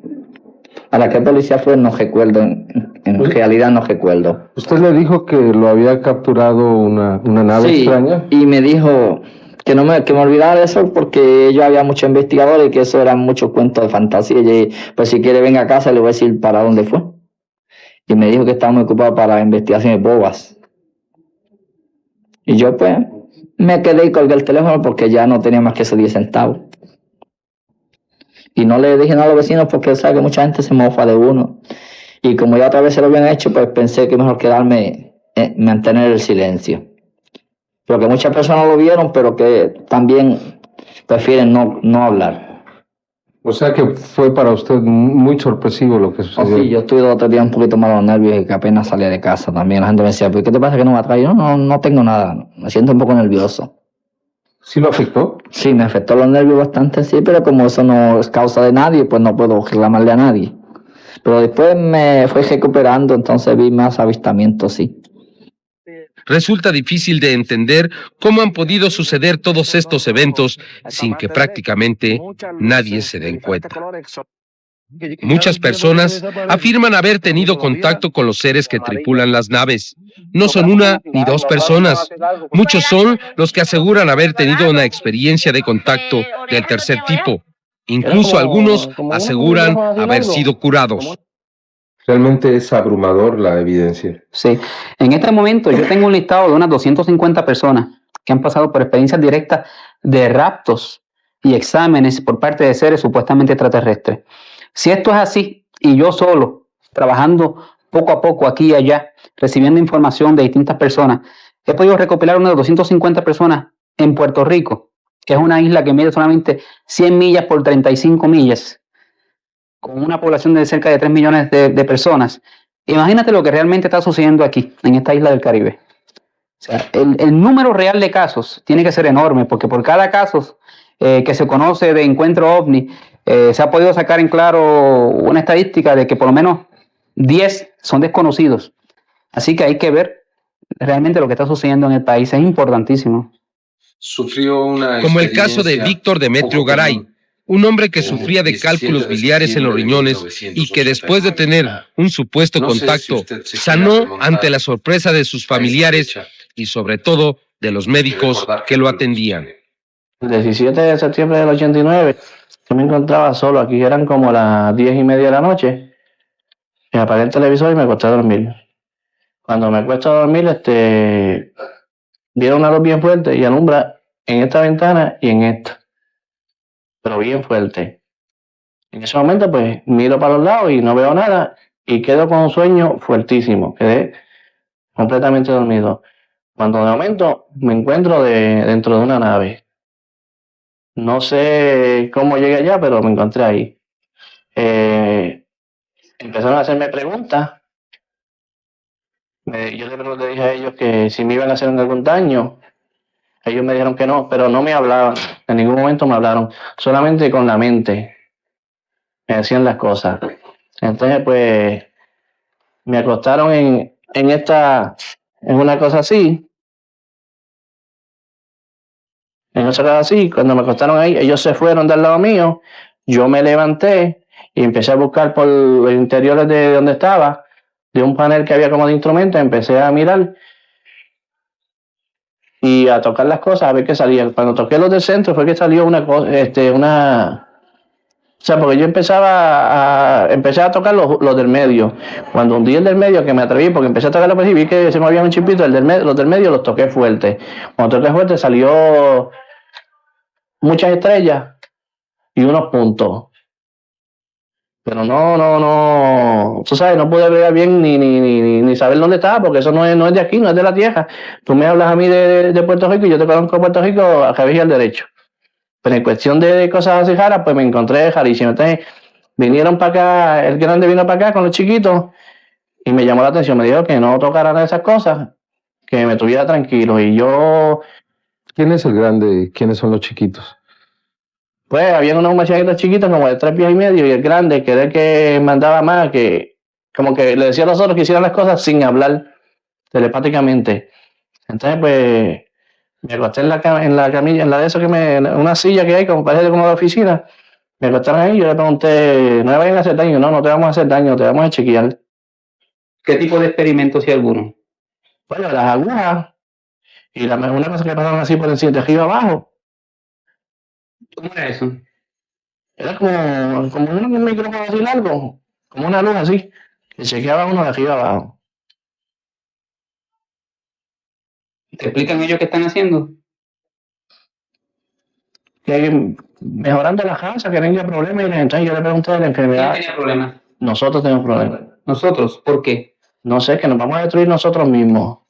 S10: A la que policía fue, no recuerdo, en realidad no recuerdo.
S6: ¿Usted le dijo que lo había capturado una nave extraña?
S10: Y me dijo que me olvidara de eso, porque yo había muchos investigadores y que eso eran muchos cuentos de fantasía, y pues si quiere venga a casa le voy a decir para dónde fue. Y me dijo que estaba muy ocupado para investigaciones bobas. Y yo pues me quedé y colgué el teléfono, porque ya no tenía más que esos 10 centavos. Y no le dije nada a los vecinos, porque sabe que mucha gente se mofa de uno. Y como ya otra vez se lo habían hecho, pues pensé que mejor quedarme, mantener el silencio. Porque muchas personas lo vieron, pero que también prefieren no hablar.
S6: O sea que fue para usted muy sorpresivo lo que sucedió.
S10: Sí, yo estuve 2 o 3 días un poquito mal a los nervios, y que apenas salía de casa también. La gente me decía, ¿pero qué te pasa que no me ha traído? No tengo nada, me siento un poco nervioso.
S6: ¿Sí lo afectó?
S10: Sí, me afectó los nervios bastante, sí, pero como eso no es causa de nadie, pues no puedo reclamarle a nadie. Pero después me fui recuperando, entonces vi más avistamientos, sí.
S1: Resulta difícil de entender cómo han podido suceder todos estos eventos sin que prácticamente nadie se den cuenta. Muchas personas afirman haber tenido contacto con los seres que tripulan las naves. No son una ni dos personas. Muchos son los que aseguran haber tenido una experiencia de contacto del tercer tipo. Incluso algunos aseguran haber sido curados.
S6: Realmente es abrumador la evidencia.
S7: Sí, en este momento yo tengo un listado de unas 250 personas que han pasado por experiencias directas de raptos y exámenes por parte de seres supuestamente extraterrestres. Si esto es así, y yo solo, trabajando poco a poco aquí y allá, recibiendo información de distintas personas, he podido recopilar unas 250 personas en Puerto Rico, que es una isla que mide solamente 100 millas por 35 millas, con una población de cerca de 3 millones de personas. Imagínate lo que realmente está sucediendo aquí, en esta isla del Caribe. O sea, el número real de casos tiene que ser enorme, porque por cada caso que se conoce de encuentro ovni, se ha podido sacar en claro una estadística de que por lo menos 10 son desconocidos. Así que hay que ver realmente lo que está sucediendo en el país. Es importantísimo.
S6: Sufrió una
S1: Como el caso de Víctor Demetrio Garay, un hombre que sufría de cálculos biliares en los riñones y que después de tener un supuesto contacto sanó ante la sorpresa de sus familiares y sobre todo de los médicos que lo atendían.
S12: El 17 de septiembre del 89, yo me encontraba solo aquí, eran como las 10:30 de la noche, me apagué el televisor y me acosté a dormir. Cuando me acuesto a dormir, viene una luz bien fuerte y alumbra en esta ventana y en esta, pero bien fuerte. En ese momento, pues, miro para los lados y no veo nada y quedo con un sueño fuertísimo, quedé completamente dormido. Cuando de momento me encuentro dentro de una nave. No sé cómo llegué allá, pero me encontré ahí. Empezaron a hacerme preguntas. Yo le dije a ellos que si me iban a hacer algún daño. Ellos me dijeron que no, pero no me hablaban. En ningún momento me hablaron. Solamente con la mente me decían las cosas. Entonces, pues, me acostaron en una cosa así. En esa cosa así, cuando me acostaron ahí, ellos se fueron del lado mío. Yo me levanté y empecé a buscar por los interiores de donde estaba, de un panel que había como de instrumentos. Empecé a mirar y a tocar las cosas a ver qué salía. Cuando toqué los del centro fue que salió una cosa, o sea, porque yo empecé a tocar los del medio. Cuando hundí el del medio, que me atreví, porque empecé a tocarlo pues, y vi que se me había un chispito, los del medio los toqué fuerte. Cuando toqué fuerte salió muchas estrellas y unos puntos. Pero no, tú sabes, no pude ver bien ni saber dónde estaba, porque eso no es de aquí, no es de la tierra. Tú me hablas a mí de Puerto Rico y yo te conozco a Puerto Rico a revés y al derecho. Pero en cuestión de cosas así raras, pues me encontré rarísimo. Entonces, vinieron para acá, el grande vino para acá con los chiquitos y me llamó la atención. Me dijo que no tocaran esas cosas, que me tuviera tranquilo. Y yo...
S6: ¿Quién es el grande y quiénes son los chiquitos?
S12: Pues había unos muchachitos chiquitos como de 3 pies y medio y el grande, que era el que mandaba más, que como que le decía a los otros que hicieran las cosas sin hablar, telepáticamente. Entonces, pues... Me acosté en la camilla, en la de eso una silla que hay, como parece como de oficina. Me acostaron ahí y yo le pregunté, no me vayan a hacer daño, no te vamos a hacer daño, te vamos a chequear.
S7: ¿Qué tipo de experimentos, si alguno?
S12: Bueno, las agujas y una cosa que pasaron así por encima, de arriba abajo.
S7: ¿Cómo era eso?
S12: Era como un micrófono así largo, como una luz así, que chequeaba uno de arriba abajo.
S7: ¿Te explican ellos qué están haciendo?
S12: Que mejorando la casa, que no tenía problemas, y entonces yo le pregunté de la enfermedad.
S7: ¿Quién tenía problemas?
S12: Nosotros tenemos problemas.
S7: ¿Nosotros? ¿Por qué?
S12: No sé, que nos vamos a destruir nosotros mismos.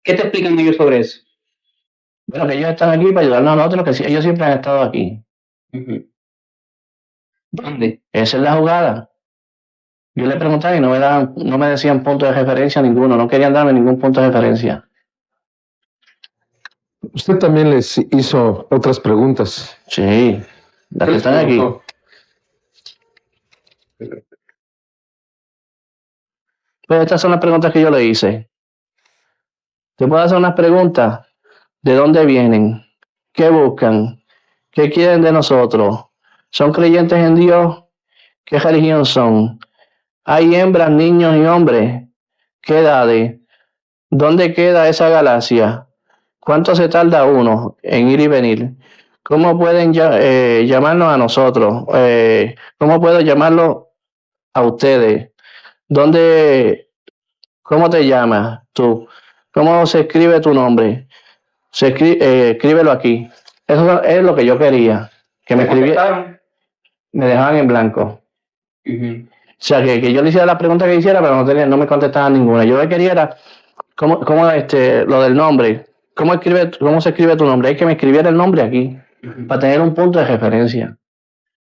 S7: ¿Qué te explican ellos sobre eso?
S12: Bueno, que ellos están aquí para ayudarnos a nosotros, que ellos siempre han estado aquí.
S7: ¿Dónde?
S12: Esa es la jugada. Yo le preguntaba y no me decían punto de referencia ninguno, no querían darme ningún punto de referencia.
S6: Usted también les hizo otras preguntas.
S12: Sí, las que están aquí. Pues estas son las preguntas que yo le hice. ¿Te puedo hacer unas preguntas? ¿De dónde vienen? ¿Qué buscan? ¿Qué quieren de nosotros? ¿Son creyentes en Dios? ¿Qué religión son? ¿Hay hembras, niños y hombres? ¿Qué edades? ¿Dónde queda esa galaxia? ¿Cuánto se tarda uno en ir y venir? ¿Cómo pueden llamarnos a nosotros? ¿Cómo puedo llamarlo a ustedes? ¿Cómo te llamas tú? ¿Cómo se escribe tu nombre? Escríbelo aquí. Eso es lo que yo quería. Que me escribieran. Me dejaban en blanco. O sea, que yo le hiciera la pregunta que hiciera, pero no me contestaban ninguna. Yo lo que quería era, lo del nombre. ¿Cómo se escribe tu nombre? Hay que me escribiera el nombre aquí, para tener un punto de referencia.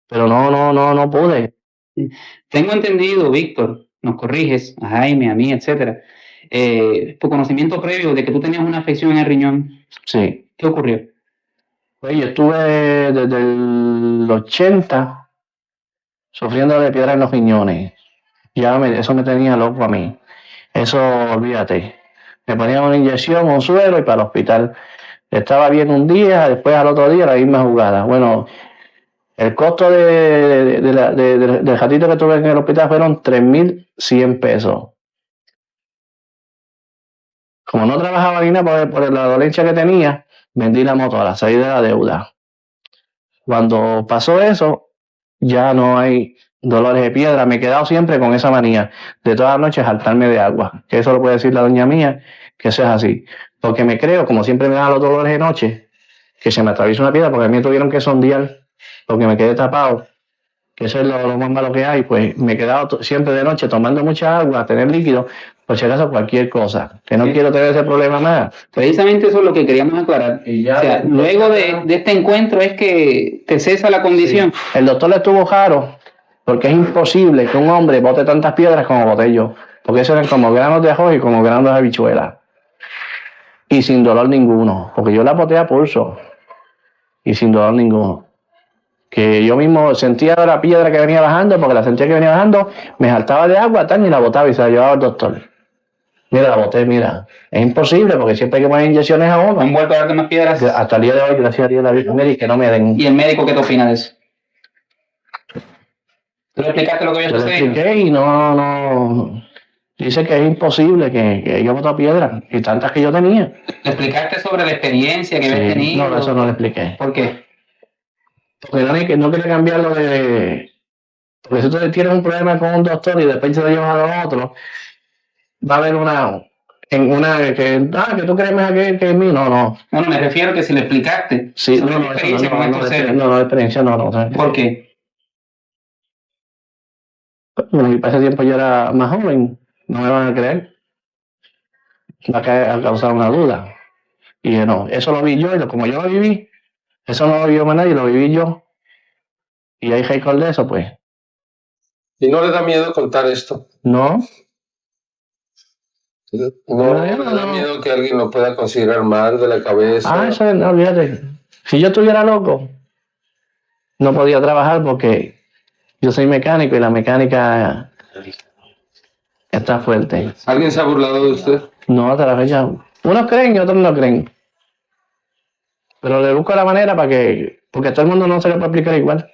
S12: Pero no pude.
S7: Tengo entendido, Víctor, nos corriges, a Jaime, a mí, etcétera, tu conocimiento previo de que tú tenías una afección en el riñón.
S12: Sí.
S7: ¿Qué ocurrió?
S12: Pues yo estuve desde el 80 sufriendo de piedra en los riñones. Eso me tenía loco a mí. Eso, olvídate. Me ponían una inyección, un suero y para el hospital. Estaba bien un día, después al otro día la misma jugada. Bueno, el costo del ratito que tuve en el hospital fueron 3.100 pesos. Como no trabajaba ni nada por la dolencia que tenía, vendí la moto a la salida de la deuda. Cuando pasó eso, ya no hay dolores de piedra. Me he quedado siempre con esa manía de todas las noches saltarme de agua. Que eso lo puede decir la doña mía, que eso es así. Porque me creo, como siempre me dan los dolores de noche, que se me atraviesa una piedra, porque a mí me tuvieron que sondear, porque me quedé tapado. Que eso es lo más malo que hay. Pues me he quedado siempre de noche tomando mucha agua, tener líquido, por si acaso cualquier cosa. Que no quiero tener ese problema más.
S7: Precisamente eso es lo que queríamos aclarar. O sea, luego de este encuentro es que te cesa la condición.
S12: Sí. El doctor le estuvo raro, porque es imposible que un hombre bote tantas piedras como boté yo. Porque eso eran como granos de arroz y como granos de habichuela. Y sin dolor ninguno. Porque yo la boté a pulso. Y sin dolor ninguno. Que yo mismo sentía la piedra que venía bajando, porque la sentía que venía bajando, me saltaba de agua, tal, y la botaba y se la llevaba al doctor. Mira, la boté, mira. Es imposible, porque siempre hay que poner inyecciones a uno.
S7: ¿Han vuelto a darte más piedras?
S12: Hasta el día de hoy, gracias a Dios, la Virgen Mary, que no me den.
S7: ¿Y el médico qué te opina de eso? ¿Tú le explicaste lo que había
S12: Yo le
S7: sucedido?
S12: expliqué y no. Dice que es imposible que yo bote piedras, y tantas que yo tenía.
S7: ¿Le explicaste sobre la experiencia que habías tenido?
S12: No, eso no le expliqué.
S7: ¿Por qué?
S12: Porque no quería cambiarlo de... Porque si tú tienes un problema con un doctor y después te lo llevas a los otros, va a haber que tú crees mejor que mí, no.
S7: Bueno, me refiero que si le explicaste
S12: Sí,
S7: sobre la experiencia con estos seres.
S12: No, experiencia no.
S7: ¿Por qué?
S12: Bueno, y para ese tiempo yo era más joven, no me van a creer. Va a causar una duda. Y no, eso lo vi yo, y como yo lo viví, eso no lo vivió más nadie, lo viví yo. Y hay récord de eso, pues.
S6: ¿Y no le da miedo contar esto?
S12: No.
S6: No le da miedo que alguien lo pueda considerar mal de la cabeza.
S12: Eso no, olvídate. Si yo estuviera loco, no podía trabajar porque yo soy mecánico y la mecánica está fuerte.
S6: ¿Alguien se ha burlado de usted?
S12: No, hasta la fecha. Unos creen y otros no creen. Pero le busco la manera porque todo el mundo no se le puede explicar igual.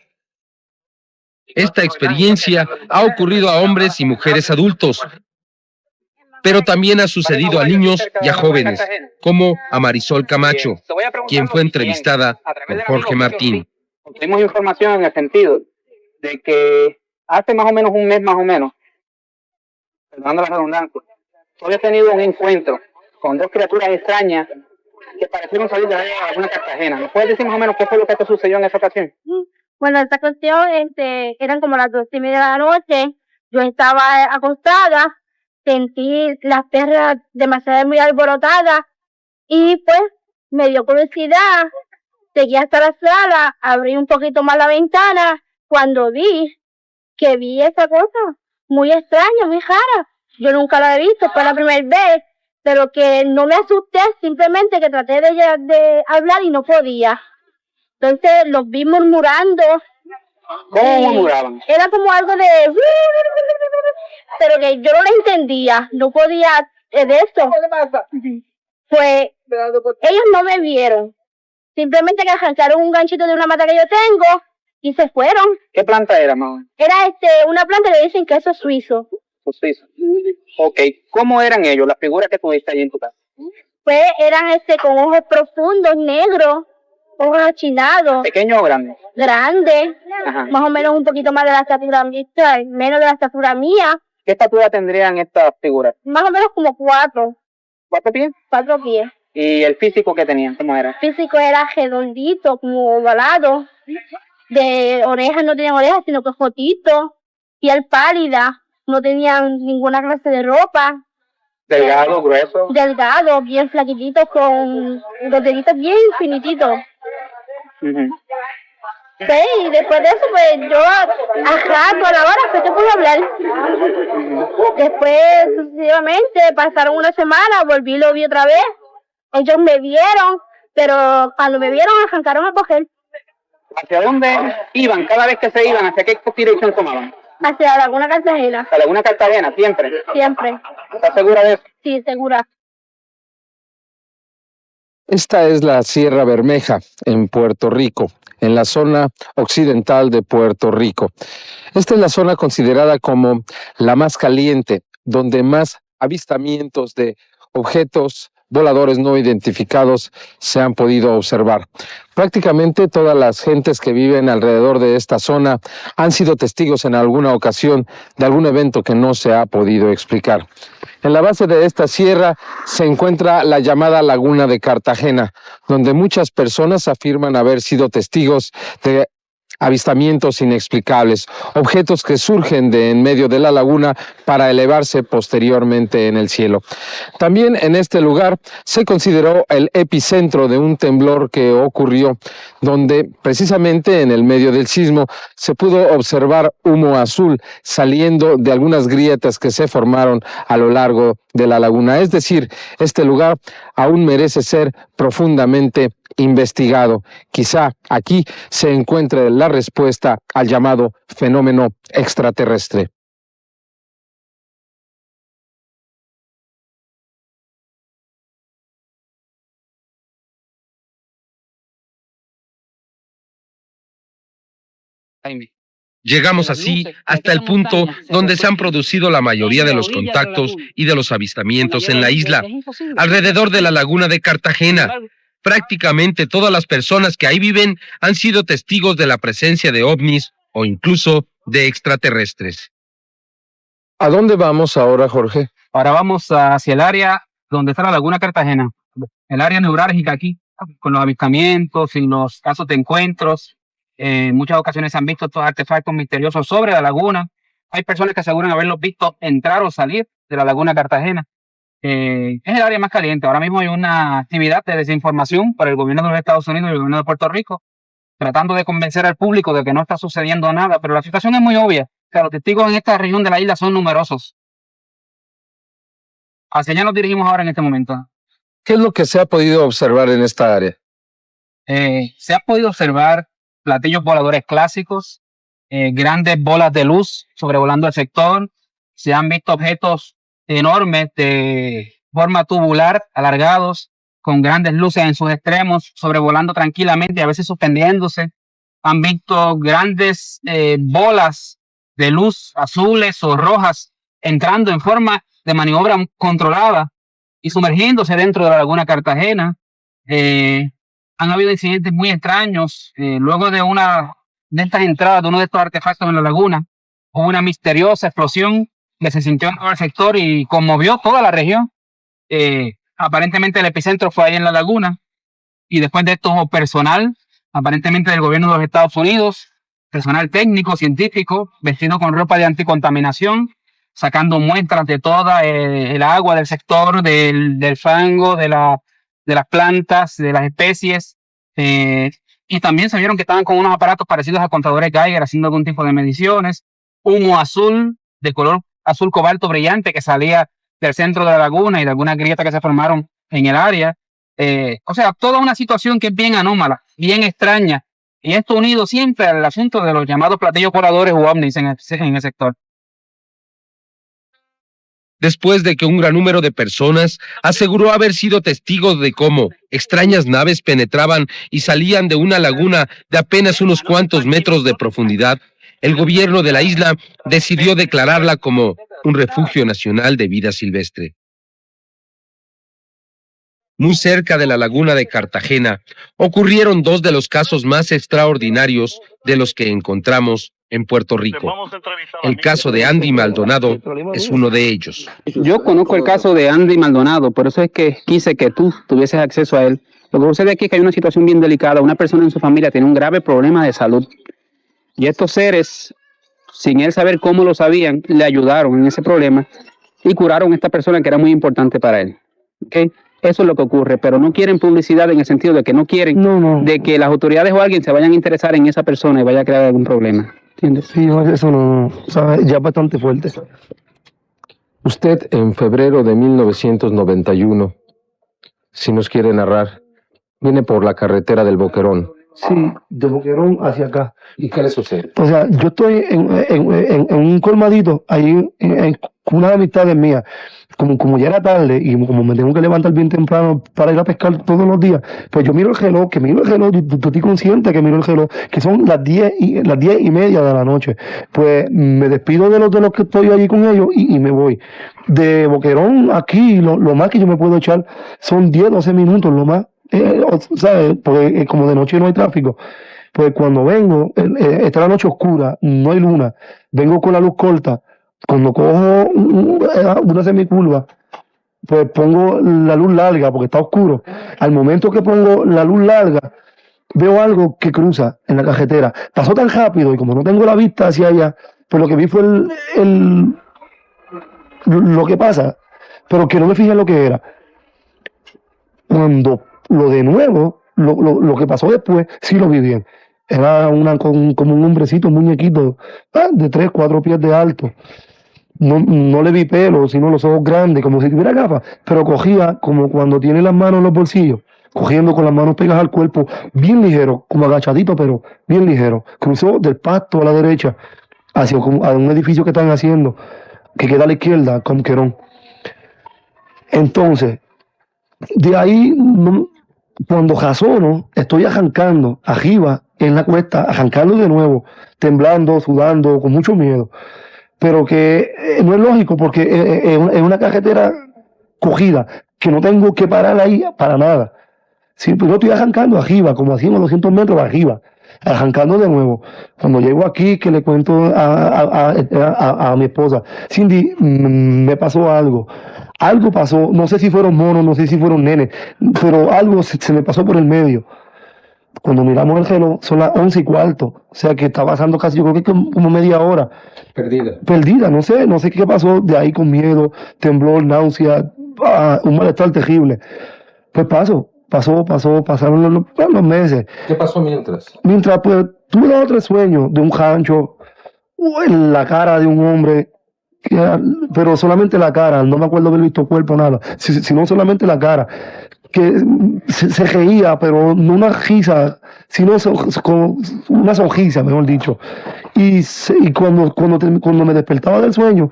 S1: Esta experiencia ha ocurrido a hombres y mujeres adultos, pero también ha sucedido a niños y a jóvenes, como a Marisol Camacho, quien fue entrevistada por Jorge Martín.
S7: Tenemos información en el sentido de que hace más o menos un mes, perdonando la redundancia, yo había tenido un encuentro con dos criaturas extrañas que parecieron salir de alguna Cartagena. ¿Me puedes decir más o menos qué fue lo que te sucedió en esa ocasión?
S13: Bueno, esta cuestión, eran como las 2:30 de la noche, yo estaba acostada, sentí las perras demasiado muy alborotadas y pues me dio curiosidad, seguí hasta la sala, abrí un poquito más la ventana, cuando vi esa cosa muy extraña, muy rara, yo nunca la he visto, fue la primera vez pero que no me asusté, simplemente que traté de hablar y no podía. Entonces los vi murmurando.
S7: ¿Cómo murmuraban?
S13: Era como algo de... pero que yo no lo entendía, no podía de eso. Pues ellos no me vieron, simplemente que arrancaron un ganchito de una mata que yo tengo y se fueron.
S7: ¿Qué planta era, mamá?
S13: Era una planta que dicen queso suizo.
S7: Suizo. Ok, ¿cómo eran ellos, las figuras que tuviste ahí en tu casa?
S13: Pues eran con ojos profundos, negros, ojos achinados.
S7: ¿Pequeños o grandes?
S13: Grandes,
S7: Ajá.
S13: más o menos un poquito más de la estatura mía, menos de la estatura mía.
S7: ¿Qué estatura tendrían estas figuras?
S13: Más o menos como 4.
S7: ¿4 pies?
S13: 4 pies.
S7: ¿Y el físico que tenían, cómo era?
S13: El físico era redondito, como ovalado. De orejas no tenían orejas, sino que jotito. Piel pálida, no tenían ninguna clase de ropa.
S7: Delgado, grueso.
S13: Delgado, bien flaquitito, con los deditos bien finititos. Sí, y después de eso, pues yo a rato, a la hora, pues yo pude hablar. Después, sucesivamente, pasaron una semana, volví y lo vi otra vez. Ellos me vieron, pero cuando me vieron, arrancaron a coger.
S7: ¿Hacia dónde iban? Cada vez que se iban, ¿hacia qué dirección tomaban?
S13: Hacia la Laguna Cartagena.
S7: ¿A Laguna Cartagena, siempre?
S13: Siempre.
S7: ¿Estás segura de eso?
S13: Sí, segura.
S6: Esta es la Sierra Bermeja, en Puerto Rico, en la zona occidental de Puerto Rico. Esta es la zona considerada como la más caliente, donde más avistamientos de objetos voladores no identificados se han podido observar. Prácticamente todas las gentes que viven alrededor de esta zona han sido testigos en alguna ocasión de algún evento que no se ha podido explicar. En la base de esta sierra se encuentra la llamada Laguna de Cartagena, donde muchas personas afirman haber sido testigos de avistamientos inexplicables, objetos que surgen de en medio de la laguna para elevarse posteriormente en el cielo. También en este lugar se consideró el epicentro de un temblor que ocurrió, donde precisamente en el medio del sismo se pudo observar humo azul saliendo de algunas grietas que se formaron a lo largo de la laguna. Es decir, este lugar aún merece ser profundamente investigado. Quizá aquí se encuentre la respuesta al llamado fenómeno extraterrestre.
S1: Llegamos así hasta el punto donde se han producido la mayoría de los contactos y de los avistamientos en la isla, alrededor de la Laguna de Cartagena. Prácticamente todas las personas que ahí viven han sido testigos de la presencia de ovnis o incluso de extraterrestres.
S6: ¿A dónde vamos ahora, Jorge?
S7: Ahora vamos hacia el área donde está la Laguna Cartagena, el área neurálgica aquí, con los avistamientos y los casos de encuentros. En muchas ocasiones se han visto estos artefactos misteriosos sobre la laguna. Hay personas que aseguran haberlos visto entrar o salir de la Laguna Cartagena. Es el área más caliente. Ahora mismo hay una actividad de desinformación por el gobierno de los Estados Unidos y el gobierno de Puerto Rico, tratando de convencer al público de que no está sucediendo nada, pero la situación es muy obvia. O sea, los testigos en esta región de la isla son numerosos. Hacia allá nos dirigimos ahora en este momento.
S6: ¿Qué es lo que se ha podido observar en esta área?
S7: Se ha podido observar platillos voladores clásicos, grandes bolas de luz sobrevolando el sector. Se han visto objetos enormes de forma tubular, alargados, con grandes luces en sus extremos, sobrevolando tranquilamente, a veces suspendiéndose. Han visto grandes bolas de luz azules o rojas entrando en forma de maniobra controlada y sumergiéndose dentro de la Laguna Cartagena. Han habido incidentes muy extraños. Luego de una de estas entradas de uno de estos artefactos en la laguna, hubo una misteriosa explosión que se sintió en todo el sector y conmovió toda la región. Aparentemente el epicentro fue ahí en la laguna, y después de esto personal, aparentemente del gobierno de los Estados Unidos, personal técnico, científico, vestido con ropa de anticontaminación, sacando muestras de toda el agua del sector, del fango, de las plantas, de las especies, y también se vieron que estaban con unos aparatos parecidos a contadores Geiger haciendo algún tipo de mediciones, humo azul, de color azul cobalto brillante que salía del centro de la laguna y de algunas grietas que se formaron en el área. O sea, toda una situación que es bien anómala, bien extraña, y esto unido siempre al asunto de los llamados platillos voladores u ovnis en el sector.
S1: Después de que un gran número de personas aseguró haber sido testigos de cómo extrañas naves penetraban y salían de una laguna de apenas unos cuantos metros de profundidad, el gobierno de la isla decidió declararla como un refugio nacional de vida silvestre. Muy cerca de la laguna de Cartagena ocurrieron dos de los casos más extraordinarios de los que encontramos en Puerto Rico. El caso de Andy Maldonado es uno de ellos.
S7: Yo conozco el caso de Andy Maldonado, por eso es que quise que tú tuvieses acceso a él. Lo que sucede aquí es que hay una situación bien delicada. Una persona en su familia tiene un grave problema de salud. Y estos seres, sin él saber cómo lo sabían, le ayudaron en ese problema y curaron a esta persona que era muy importante para él. ¿Okay? Eso es lo que ocurre, pero no quieren publicidad en el sentido de que no quieren de que las autoridades o alguien se vayan a interesar en esa persona y vaya a crear algún problema. ¿Entiendes?
S11: Sí, eso no, o sea, ya es bastante fuerte.
S6: Usted en febrero de 1991, si nos quiere narrar, viene por la carretera del Boquerón.
S11: Sí, de Boquerón hacia acá.
S6: ¿Y qué le sucede?
S11: O sea, yo estoy en un colmadito, ahí con una amistad mía. Como ya era tarde y como me tengo que levantar bien temprano para ir a pescar todos los días, pues yo miro el reloj, yo estoy consciente que miro el reloj, que son las 10:30 de la noche. Pues me despido de los que estoy allí con ellos y me voy. De Boquerón aquí, lo más que yo me puedo echar son 10-12 minutos, lo más. ¿Sabes? Porque como de noche no hay tráfico. Pues cuando vengo, está la noche oscura, no hay luna, vengo con la luz corta. Cuando cojo una semicurva, pues pongo la luz larga porque está oscuro. Al momento que pongo la luz larga, veo algo que cruza en la carretera. Pasó tan rápido y como no tengo la vista hacia allá, pues lo que vi fue lo que pasa, pero que no me fijé en lo que era. Cuando lo de nuevo, lo que pasó después, sí lo vi bien. Era como un hombrecito, un muñequito de 3-4 pies de alto. No le vi pelo, sino los ojos grandes, como si tuviera gafas, pero cogía como cuando tiene las manos en los bolsillos, cogiendo con las manos pegadas al cuerpo, bien ligero, como agachadito, pero bien ligero. Cruzó del pasto a la derecha, hacia a un edificio que están haciendo, que queda a la izquierda, con Querón. Entonces, de ahí, cuando razono, estoy arrancando arriba en la cuesta, arrancando de nuevo, temblando, sudando, con mucho miedo. Pero que no es lógico porque es una carretera cogida, que no tengo que parar ahí para nada. Sí, pues yo estoy arrancando arriba, como a 100 o 200 metros arriba, arrancando de nuevo. Cuando llego aquí, que le cuento a mi esposa, Cindy, me pasó algo. Algo pasó, no sé si fueron monos, no sé si fueron nenes, pero algo se me pasó por el medio. Cuando miramos el reloj, son las 11:15, o sea que está pasando casi, yo creo que como media hora. Perdida, no sé qué pasó, de ahí con miedo, temblor, náusea, un malestar terrible. Pues pasaron los meses.
S6: ¿Qué pasó mientras?
S11: Mientras, pues, tuve otro sueño de un rancho, en la cara de un hombre, pero solamente la cara, no me acuerdo haber visto cuerpo, nada, sino solamente la cara, que se reía, pero no una risa, sino con una sonrisa, mejor dicho. Y cuando me despertaba del sueño,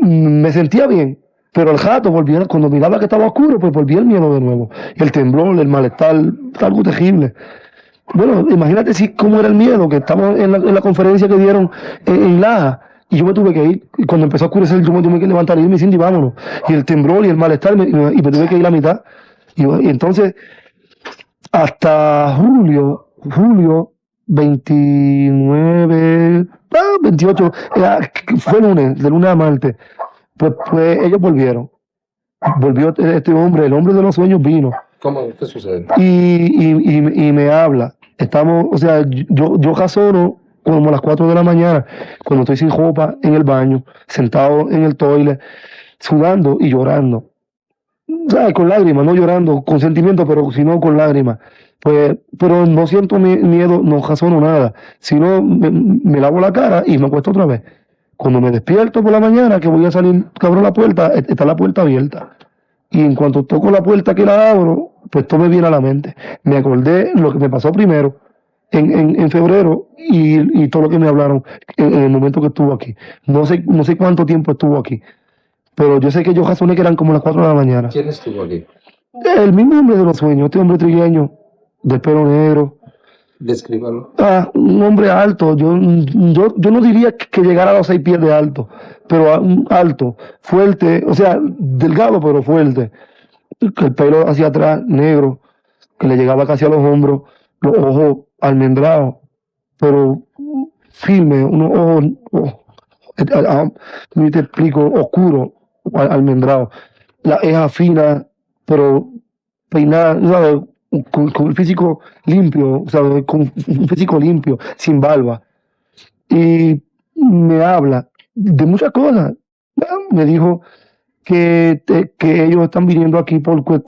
S11: me sentía bien, pero al rato volvía, cuando miraba que estaba oscuro, pues volvía el miedo de nuevo, el temblor, el malestar, algo terrible. Bueno, imagínate cómo era el miedo, que estamos en la conferencia que dieron en Laja, y yo me tuve que ir, y cuando empezó a oscurecer yo me tuve que levantar y irme sin vámonos, y el temblor y el malestar, y me tuve que ir a mitad. Y entonces, hasta julio 29, 28, fue de lunes a martes, pues ellos volvieron. Volvió este hombre, el hombre de los sueños vino.
S6: ¿Cómo? ¿Qué sucede?
S11: Y me habla. Estamos, o sea, yo razono como a las 4 de la mañana, cuando estoy sin ropa en el baño, sentado en el toilet, sudando y llorando. ¿Sabes? Con lágrimas, no llorando, con sentimiento, pero sino con lágrimas. Pues, pero no siento miedo, no razono nada, sino me lavo la cara y me acuesto otra vez.
S14: Cuando me despierto por la mañana, que voy a salir, que abro la puerta, está la puerta abierta. Y en cuanto toco la puerta que la abro, pues todo me viene a la mente. Me acordé lo que me pasó primero en febrero y todo lo que me hablaron en el momento que estuvo aquí. No sé cuánto tiempo estuvo aquí, pero yo sé que yo razoné que eran como las 4 de la mañana.
S6: ¿Quién estuvo aquí?
S14: El mismo hombre de los sueños, este hombre trigueño, de pelo negro.
S6: Descríbalo.
S14: Un hombre alto, yo no diría que llegara a los 6 pies de alto, pero alto, fuerte, o sea, delgado pero fuerte, el pelo hacia atrás, negro, que le llegaba casi a los hombros, los ojos almendrados, pero firme, unos ojos, ¿cómo te explico? Oscuro, almendrado, la ceja fina, pero peinada, ¿sabes? Con el físico limpio, ¿sabes? Con un físico limpio, sin barba. Y me habla de muchas cosas. Me dijo que ellos están viniendo aquí porque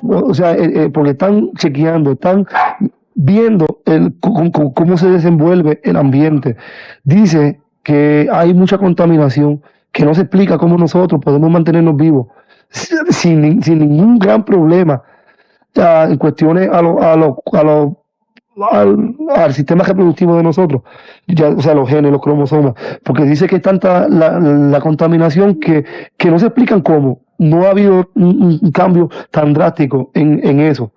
S14: están chequeando, están viendo cómo se desenvuelve el ambiente. Dice que hay mucha contaminación, que no se explica cómo nosotros podemos mantenernos vivos sin ningún gran problema. En cuestiones al sistema reproductivo de nosotros, o sea, los genes, los cromosomas, porque dice que es tanta la contaminación que no se explican cómo. No ha habido un cambio tan drástico en eso.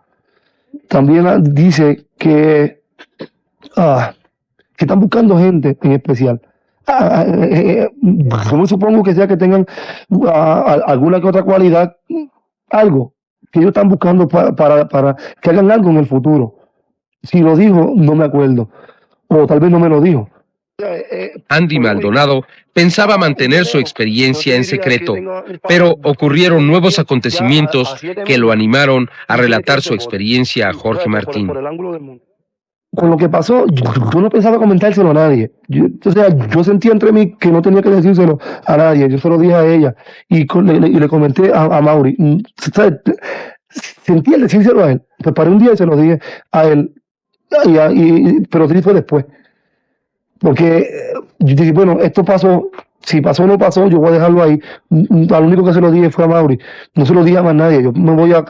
S14: También dice que están buscando gente en especial. Yo me supongo que sea que tengan alguna que otra cualidad, algo que ellos están buscando para que hagan algo en el futuro. Si lo dijo, no me acuerdo. O tal vez no me lo dijo.
S1: Andy Maldonado pensaba mantener su experiencia en secreto, pero ocurrieron nuevos acontecimientos que lo animaron a relatar su experiencia a Jorge Martín.
S14: Con lo que pasó, yo no pensaba comentárselo a nadie. Yo sentía entre mí que no tenía que decírselo a nadie. Yo se lo dije a ella y le comenté a Mauri. Sentí el decírselo a él. Pues para un día y se lo dije a él. Pero sí fue después. Porque yo dije, bueno, esto pasó. Si pasó o no pasó, yo voy a dejarlo ahí. Al único que se lo dije fue a Mauri. No se lo dije a más nadie. Yo me voy a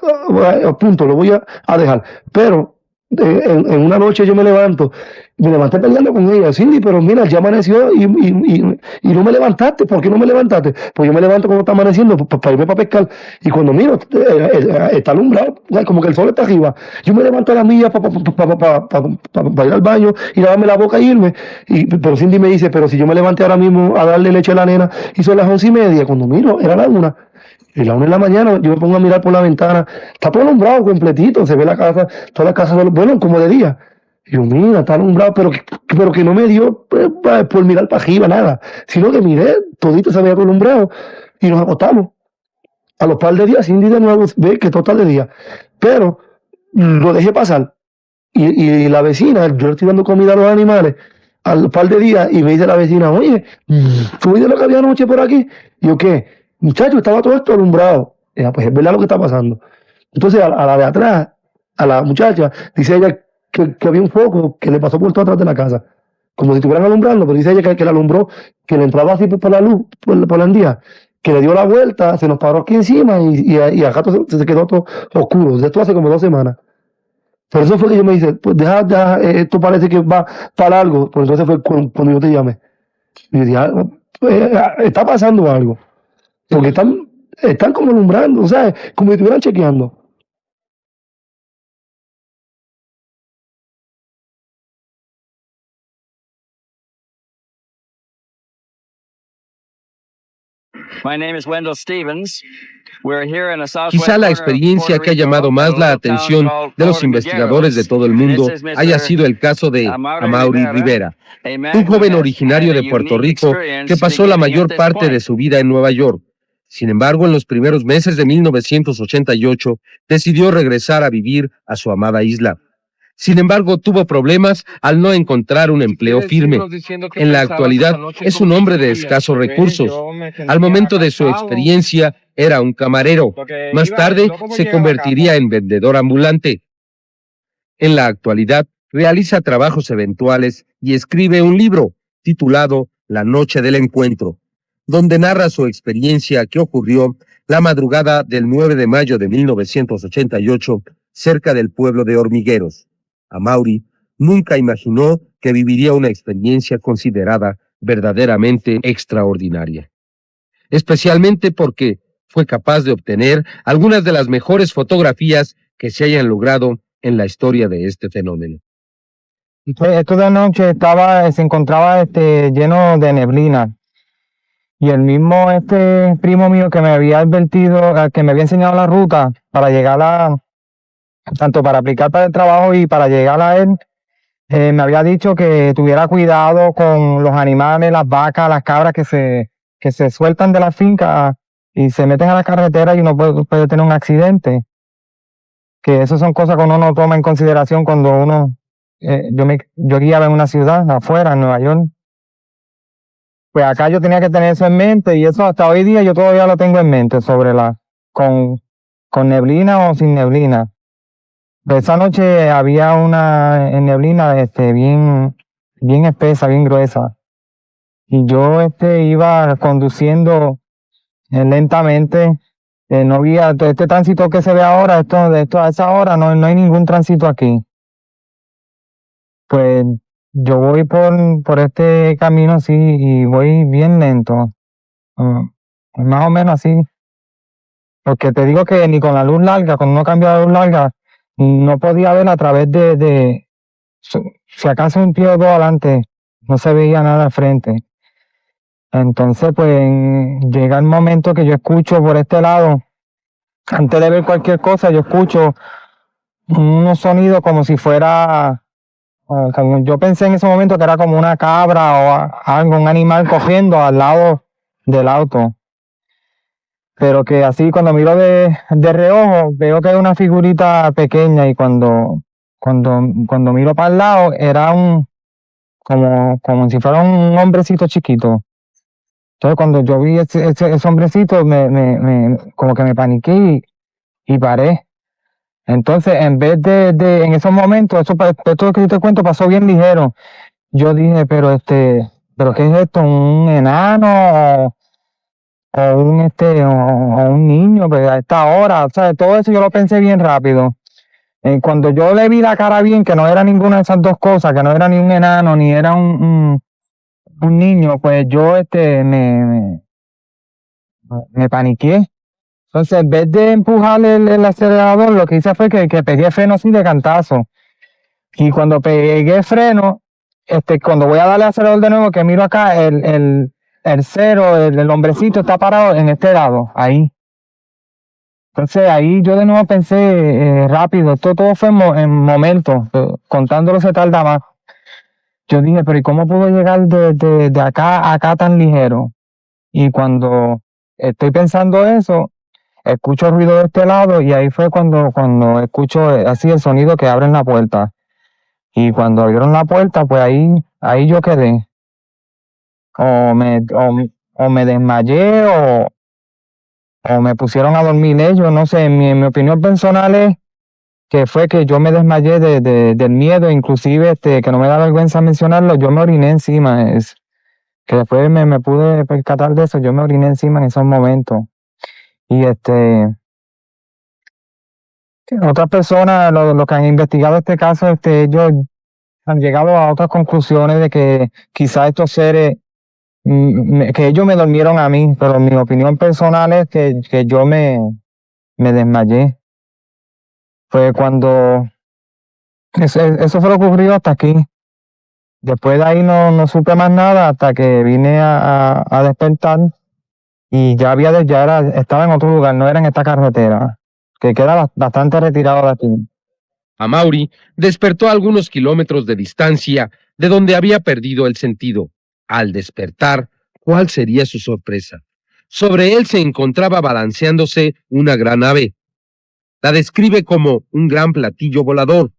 S14: punto, lo voy a dejar. Pero en una noche yo me levanté peleando con ella. Cindy, pero mira, ya amaneció y no me levantaste. ¿Por qué no me levantaste? Pues yo me levanto cuando está amaneciendo para irme para pescar. Y cuando miro, está alumbrado, como que el sol está arriba. Yo me levanto a la milla para ir al baño y lavarme la boca e irme. Pero Cindy me dice, pero si yo me levanté ahora mismo a darle leche a la nena y son las 11:30, cuando miro, era la 1. Y la 1 de la mañana yo me pongo a mirar por la ventana, está todo alumbrado completito, se ve la casa, toda la casa, bueno, como de día. Y yo, mira, está alumbrado, pero que no me dio por mirar para arriba, nada, sino que miré, todito se había alumbrado y nos acostamos. A los par de días, Cindy de nuevo ve que todo está de día, pero lo dejé pasar. Y la vecina, yo le estoy dando comida a los animales, al par de días, y me dice la vecina, oye, ¿tú viste lo que había anoche por aquí? Y yo, ¿qué? Muchacho, estaba todo esto alumbrado. Pues es verdad lo que está pasando. Entonces a la de atrás, a la muchacha, dice ella que había un foco que le pasó por todo atrás de la casa. Como si estuvieran alumbrando, pero dice ella que la alumbró, que le entraba así por la luz, por la andía, que le dio la vuelta, se nos paró aquí encima y al rato se quedó todo oscuro. Esto hace como 2 semanas. Por eso fue que yo me dice, pues deja, esto parece que va para algo. Pues entonces fue cuando yo te llamé. Y yo dije, está pasando algo. Porque están como alumbrando, o sea, como si estuvieran chequeando.
S1: Quizá la experiencia que ha llamado más la atención de los investigadores de todo el mundo haya sido el caso de Amaury Rivera, un joven originario de Puerto Rico que pasó la mayor parte de su vida en Nueva York. Sin embargo, en los primeros meses de 1988, decidió regresar a vivir a su amada isla. Sin embargo, tuvo problemas al no encontrar un empleo firme. En la actualidad, es un hombre de escasos recursos. Al momento de su experiencia, era un camarero. Más tarde, se convertiría en vendedor ambulante. En la actualidad, realiza trabajos eventuales y escribe un libro titulado La Noche del Encuentro. donde narra su experiencia que ocurrió la madrugada del 9 de mayo de 1988 cerca del pueblo de Hormigueros. Amaury nunca imaginó que viviría una experiencia considerada verdaderamente extraordinaria, especialmente porque fue capaz de obtener algunas de las mejores fotografías que se hayan logrado en la historia de este fenómeno.
S15: Esto de anoche se encontraba lleno de neblina. Y el mismo primo mío que me había advertido, que me había enseñado la ruta para llegar tanto para aplicar para el trabajo y para llegar a él, me había dicho que tuviera cuidado con los animales, las vacas, las cabras que se sueltan de la finca y se meten a la carretera y uno puede tener un accidente. Que eso son cosas que uno no toma en consideración cuando yo guiaba en una ciudad afuera, en Nueva York. Pues acá yo tenía que tener eso en mente y eso hasta hoy día yo todavía lo tengo en mente sobre con neblina o sin neblina. Pero esa noche había una neblina bien espesa, bien gruesa. Y yo iba conduciendo lentamente. No había este tránsito que se ve ahora, esto a esa hora no hay ningún tránsito aquí. Pues yo voy por este camino así y voy bien lento, más o menos así, porque te digo que ni con la luz larga, cuando uno cambia la luz larga, no podía ver a través si acaso un pie o dos adelante, no se veía nada al frente. Entonces pues llega el momento que yo escucho por este lado, antes de ver cualquier cosa, yo escucho unos sonidos como si fuera... Como yo pensé en ese momento que era como una cabra o algo, un animal cogiendo al lado del auto. Pero que así cuando miro de reojo veo que es una figurita pequeña y cuando miro para el lado era como si fuera un hombrecito chiquito. Entonces cuando yo vi ese hombrecito como que me paniqué y paré. Entonces, en vez en esos momentos, esto que yo te cuento pasó bien ligero. Yo dije, pero ¿qué es esto? ¿Un enano o un niño? Pero a esta hora, o sea, todo eso yo lo pensé bien rápido. Cuando yo le vi la cara bien, que no era ninguna de esas dos cosas, que no era ni un enano, ni era un niño, pues yo me paniqué. Entonces, en vez de empujar el acelerador, lo que hice fue que pegué freno así de cantazo. Y cuando pegué freno, cuando voy a darle acelerador de nuevo, que miro acá, el cero, el hombrecito está parado en este lado, ahí. Entonces, ahí yo de nuevo pensé rápido, esto todo fue en momentos, contándolo se tarda más. Yo dije, pero ¿y cómo puedo llegar de acá a acá tan ligero? Y cuando estoy pensando eso, escucho ruido de este lado y ahí fue cuando escucho así el sonido que abren la puerta. Y cuando abrieron la puerta, pues ahí yo quedé. O me desmayé o me pusieron a dormir ellos, no sé, mi opinión personal es que fue que yo me desmayé del miedo, inclusive que no me da vergüenza mencionarlo, yo me oriné encima, que después me pude percatar de eso, yo me oriné encima en esos momentos. Y otras personas, los que han investigado este caso, ellos han llegado a otras conclusiones de que quizás estos seres, que ellos me durmieron a mí, pero mi opinión personal es que yo me desmayé. Fue cuando eso fue lo que ocurrió hasta aquí. Después de ahí no supe más nada hasta que vine a despertar y estaba en otro lugar, no era en esta carretera, que queda bastante retirado de aquí.
S1: Amaury despertó a algunos kilómetros de distancia de donde había perdido el sentido. Al despertar, ¿cuál sería su sorpresa? Sobre él se encontraba balanceándose una gran ave. La describe como un gran platillo volador.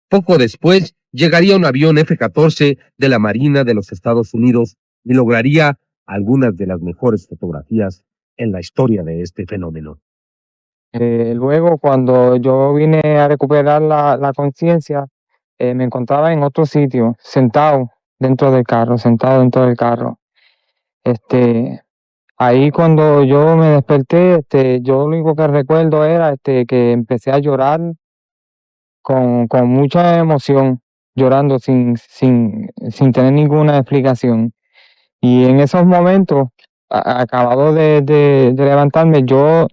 S1: Poco después llegaría un avión F-14 de la Marina de los Estados Unidos y lograría algunas de las mejores fotografías en la historia de este fenómeno.
S15: Luego, cuando yo vine a recuperar la conciencia, me encontraba en otro sitio, sentado dentro del carro. Ahí cuando yo me desperté, yo lo único que recuerdo era que empecé a llorar con mucha emoción, llorando sin tener ninguna explicación. Y en esos momentos, acabado de levantarme, yo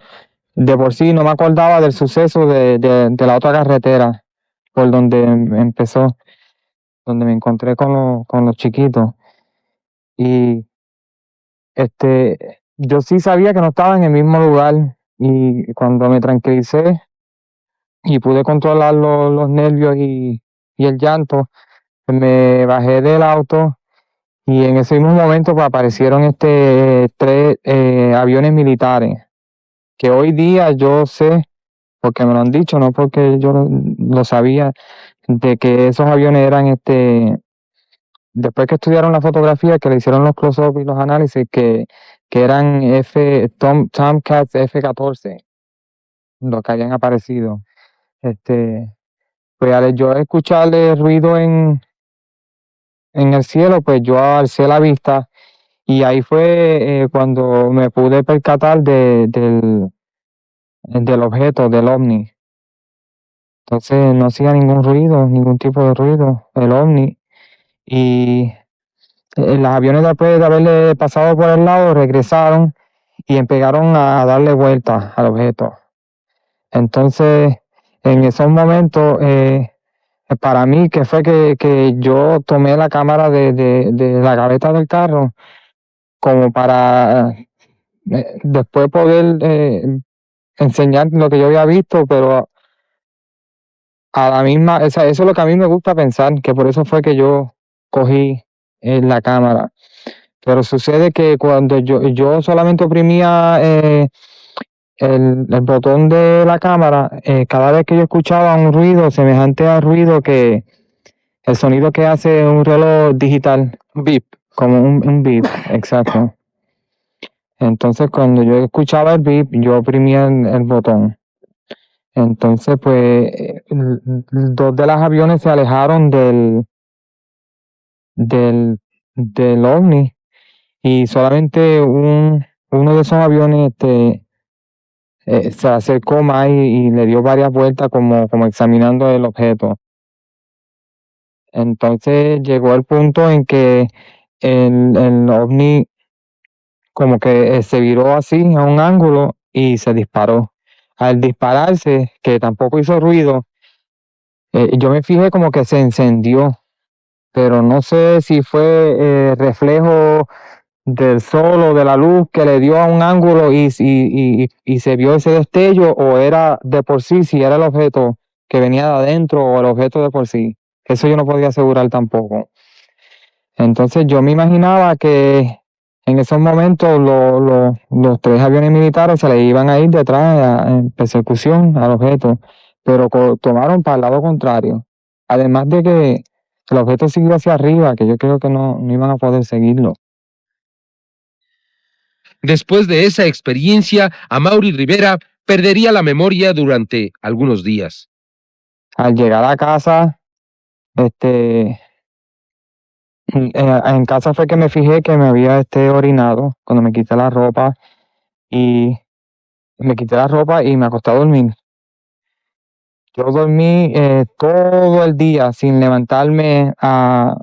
S15: de por sí no me acordaba del suceso de la otra carretera por donde empezó, donde me encontré con los chiquitos. Y yo sí sabía que no estaba en el mismo lugar. Y cuando me tranquilicé y pude controlar los nervios y el llanto, pues me bajé del auto y en ese mismo momento pues, aparecieron tres aviones militares que hoy día yo sé, porque me lo han dicho, no porque yo lo sabía, de que esos aviones eran después que estudiaron la fotografía, que le hicieron los close-up y los análisis, que eran Tomcats F-14, los que habían aparecido. Pues al yo escuchar el ruido en el cielo, pues yo alcé la vista y ahí fue cuando me pude percatar del objeto, del ovni. Entonces no hacía ningún ruido, ningún tipo de ruido, el ovni. Y los aviones después de haberle pasado por el lado regresaron y empezaron a darle vueltas al objeto. Entonces, en esos momentos, para mí, que fue que yo tomé la cámara de la gaveta del carro como para después poder enseñar lo que yo había visto, pero a la misma, eso es lo que a mí me gusta pensar, que por eso fue que yo cogí la cámara. Pero sucede que cuando yo solamente oprimía el botón de la cámara, cada vez que yo escuchaba un ruido semejante al ruido el sonido que hace un reloj digital, beep, como un beep, exacto. Entonces cuando yo escuchaba el beep, yo oprimía el botón. Entonces, pues, dos de los aviones se alejaron del ovni y solamente uno de esos aviones se acercó más y le dio varias vueltas como examinando el objeto. Entonces llegó el punto en que el ovni como que se viró así a un ángulo y se disparó. Al dispararse, que tampoco hizo ruido, yo me fijé como que se encendió, pero no sé si fue reflejo del sol o de la luz que le dio a un ángulo y se vio ese destello, o era de por sí, si era el objeto que venía de adentro o el objeto de por sí. Eso yo no podía asegurar tampoco. Entonces yo me imaginaba que en esos momentos los tres aviones militares se le iban a ir detrás en persecución al objeto, pero tomaron para el lado contrario. Además de que el objeto siguió hacia arriba, que yo creo que no iban a poder seguirlo.
S1: Después de esa experiencia, Amaury Rivera perdería la memoria durante algunos días.
S15: Al llegar a casa, en casa fue que me fijé que me había orinado cuando me quité la ropa y me acosté a dormir. Yo dormí todo el día sin levantarme a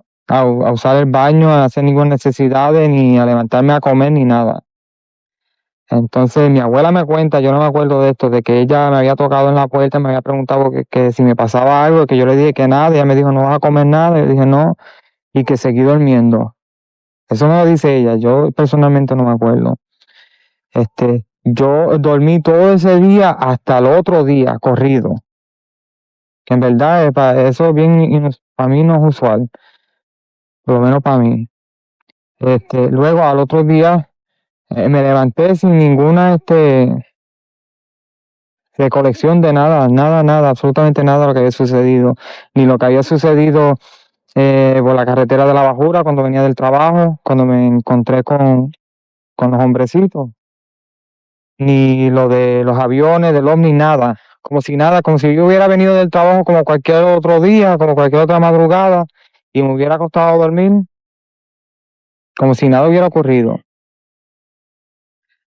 S15: usar el baño, a hacer ninguna necesidad, ni a levantarme a comer, ni nada. Entonces mi abuela me cuenta, yo no me acuerdo de esto, de que ella me había tocado en la puerta, me había preguntado que si me pasaba algo, que yo le dije que nada, ella me dijo, no vas a comer nada, yo dije no, y que seguí durmiendo. Eso me lo dice ella, yo personalmente no me acuerdo. Yo dormí todo ese día hasta el otro día, corrido. Que en verdad eso es bien, para mí no es usual, por lo menos para mí. Luego al otro día me levanté sin ninguna recolección de nada, absolutamente nada de lo que había sucedido, ni lo que había sucedido por la carretera de la Bajura cuando venía del trabajo, cuando me encontré con los hombrecitos, ni lo de los aviones, del ovni, nada, como si yo hubiera venido del trabajo como cualquier otro día, como cualquier otra madrugada, y me hubiera acostado a dormir, como si nada hubiera ocurrido.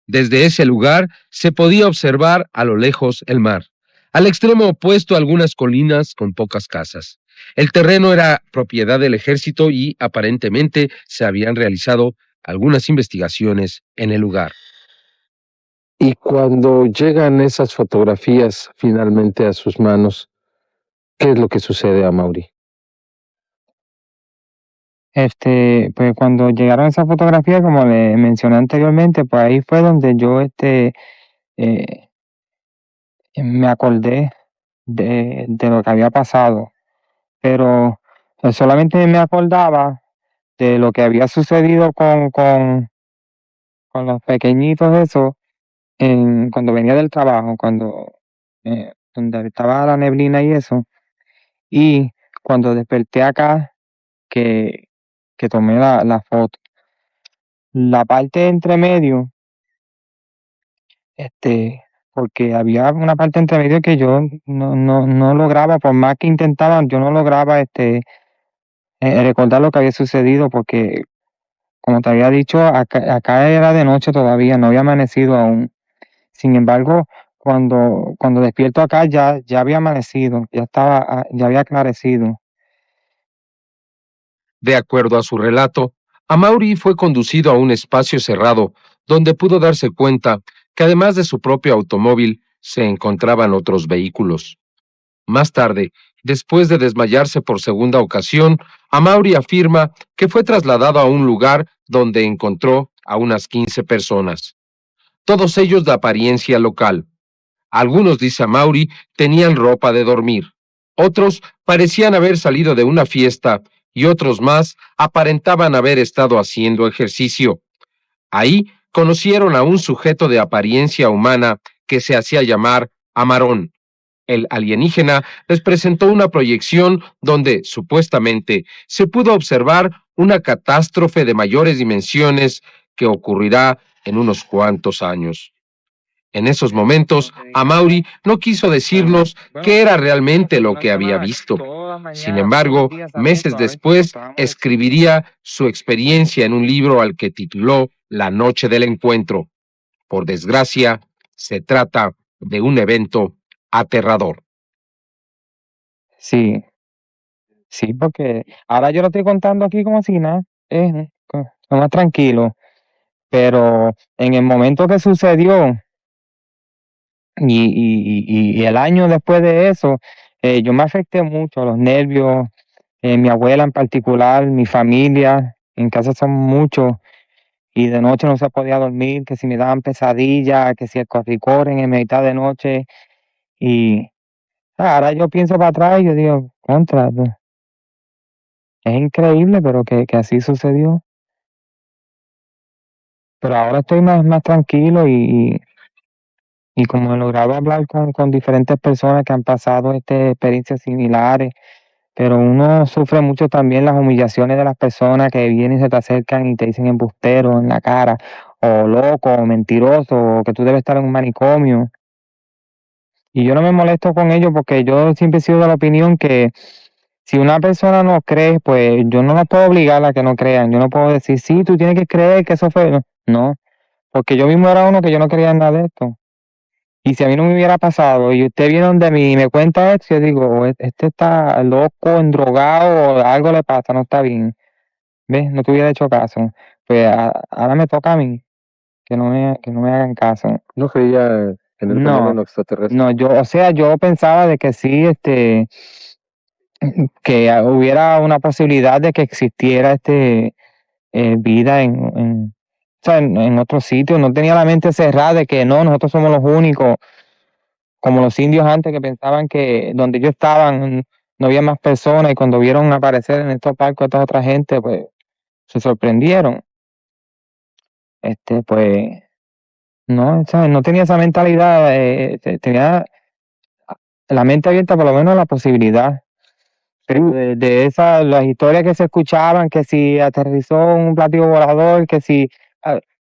S1: Desde ese lugar se podía observar a lo lejos el mar. Al extremo opuesto algunas colinas con pocas casas. El terreno era propiedad del ejército y aparentemente se habían realizado algunas investigaciones en el lugar.
S6: Y cuando llegan esas fotografías finalmente a sus manos, ¿qué es lo que sucede a Maury?
S15: Pues cuando llegaron esas fotografías, como le mencioné anteriormente, pues ahí fue donde yo eh, me acordé de lo que había pasado. Pero solamente me acordaba de lo que había sucedido con los pequeñitos esos cuando venía del trabajo, donde estaba la neblina y eso. Y cuando desperté acá, que, que tomé la foto. La parte entre medio, porque había una parte entre medio que yo no lograba, por más que intentaba, yo no lograba recordar lo que había sucedido, porque como te había dicho, acá era de noche todavía, no había amanecido aún. Sin embargo, cuando despierto acá ya había amanecido, ya había aclarecido.
S1: De acuerdo a su relato, Amaury fue conducido a un espacio cerrado donde pudo darse cuenta que además de su propio automóvil se encontraban otros vehículos. Más tarde, después de desmayarse por segunda ocasión, Amaury afirma que fue trasladado a un lugar donde encontró a unas 15 personas, todos ellos de apariencia local. Algunos, dice Amaury, tenían ropa de dormir. Otros parecían haber salido de una fiesta y otros más aparentaban haber estado haciendo ejercicio. Ahí conocieron a un sujeto de apariencia humana que se hacía llamar Amarón. El alienígena les presentó una proyección donde, supuestamente, se pudo observar una catástrofe de mayores dimensiones que ocurrirá en unos cuantos años. En esos momentos, Amaury no quiso decirnos qué era realmente lo que había visto. Sin embargo, meses después, escribiría su experiencia en un libro al que tituló La noche del encuentro. Por desgracia, se trata de un evento aterrador.
S15: Sí, sí, porque ahora yo lo estoy contando aquí como si nada, más tranquilo, pero en el momento que sucedió y el año después de eso, yo me afecté mucho, los nervios, mi abuela en particular, mi familia, en casa son muchos, y de noche no se podía dormir, que si me daban pesadillas, que si el corre en mitad de noche, y ahora yo pienso para atrás y yo digo, contra, es increíble, pero que así sucedió. Pero ahora estoy más tranquilo y como he logrado hablar con diferentes personas que han pasado experiencias similares, pero uno sufre mucho también las humillaciones de las personas que vienen y se te acercan y te dicen embustero en la cara, o loco, o mentiroso, o que tú debes estar en un manicomio. Y yo no me molesto con ellos porque yo siempre he sido de la opinión que si una persona no cree, pues yo no la puedo obligar a que no crean. Yo no puedo decir, sí, tú tienes que creer que eso fue. No, porque yo mismo era uno que yo no creía en nada de esto. Y si a mí no me hubiera pasado y usted viene donde mí y me cuenta esto, yo digo, este está loco, endrogado, o algo le pasa, no está bien. ¿Ves? No te hubiera hecho caso. Pues ahora me toca a mí que no me hagan caso.
S6: ¿No creía en el fenómeno extraterrestre?
S15: No, yo pensaba de que sí, que hubiera una posibilidad de que existiera vida en otros sitios. No tenía la mente cerrada de que no, nosotros somos los únicos, como los indios antes que pensaban que donde ellos estaban no había más personas y cuando vieron aparecer en estos parques a esta otra gente, pues se sorprendieron. Pues no, ¿sabes? No tenía esa mentalidad, tenía la mente abierta por lo menos a la posibilidad. Pero de esas, las historias que se escuchaban, que si aterrizó un platillo volador, que si...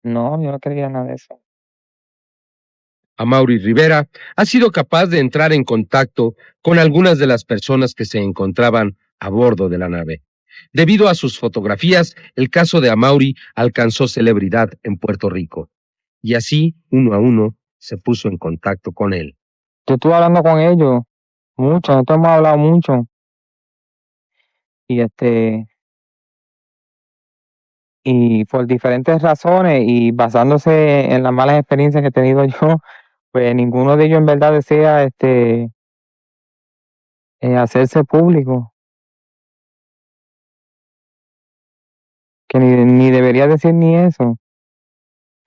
S15: no, yo no creía nada de eso.
S1: Amaury Rivera ha sido capaz de entrar en contacto con algunas de las personas que se encontraban a bordo de la nave. Debido a sus fotografías, el caso de Amaury alcanzó celebridad en Puerto Rico. y así, uno a uno, se puso en contacto con él.
S15: Yo estuve hablando con ellos mucho, nosotros hemos hablado mucho. Y por diferentes razones y basándose en las malas experiencias que he tenido yo, pues ninguno de ellos en verdad desea hacerse público, que ni debería decir ni eso,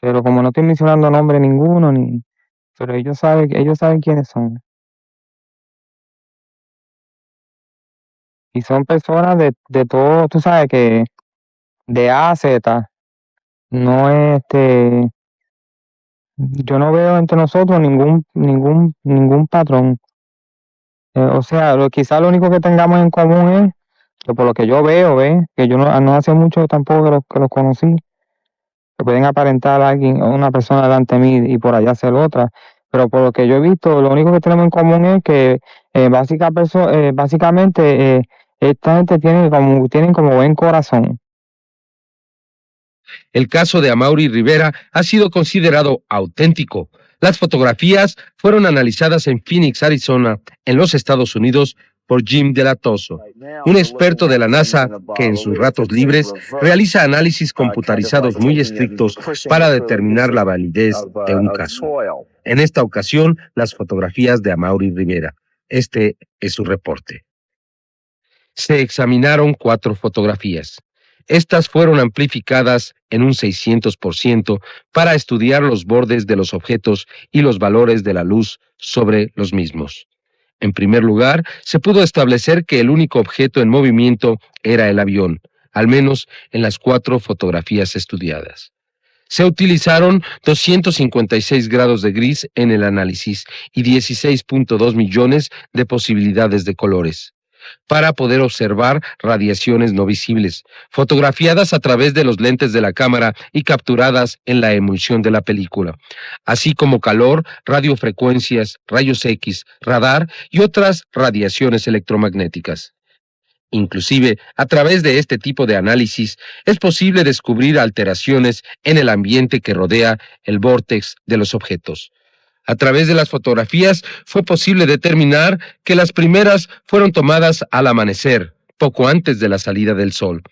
S15: pero como no estoy mencionando nombre ninguno, pero ellos saben quiénes son. Y son personas de todo, tú sabes que de A a Z, no es yo no veo entre nosotros ningún patrón. O sea, quizá lo único que tengamos en común es que por lo que yo veo, que yo no hace mucho tampoco que los conocí, que pueden aparentar a alguien, a una persona delante de mí y por allá ser otra. Pero por lo que yo he visto, lo único que tenemos en común es que básicamente esta gente tienen como buen corazón.
S1: El caso de Amaury Rivera ha sido considerado auténtico. Las fotografías fueron analizadas en Phoenix, Arizona, en los Estados Unidos, por Jim Delatoso, un experto de la NASA que en sus ratos libres realiza análisis computarizados muy estrictos para determinar la validez de un caso. En esta ocasión, las fotografías de Amaury Rivera. Este es su reporte. Se examinaron 4 fotografías. Estas fueron amplificadas en un 600% para estudiar los bordes de los objetos y los valores de la luz sobre los mismos. En primer lugar, se pudo establecer que el único objeto en movimiento era el avión, al menos en las 4 fotografías estudiadas. Se utilizaron 256 grados de gris en el análisis y 16.2 millones de posibilidades de colores, para poder observar radiaciones no visibles, fotografiadas a través de los lentes de la cámara y capturadas en la emulsión de la película, así como calor, radiofrecuencias, rayos X, radar y otras radiaciones electromagnéticas. Inclusive, a través de este tipo de análisis, es posible descubrir alteraciones en el ambiente que rodea el vórtex de los objetos. A través de las fotografías fue posible determinar que las primeras fueron tomadas al amanecer, poco antes de la salida del sol.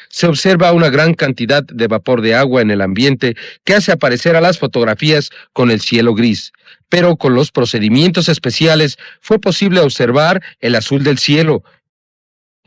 S1: Se observa una gran cantidad de vapor de agua en el ambiente que hace aparecer a las fotografías con el cielo gris, pero con los procedimientos especiales fue posible observar el azul del cielo,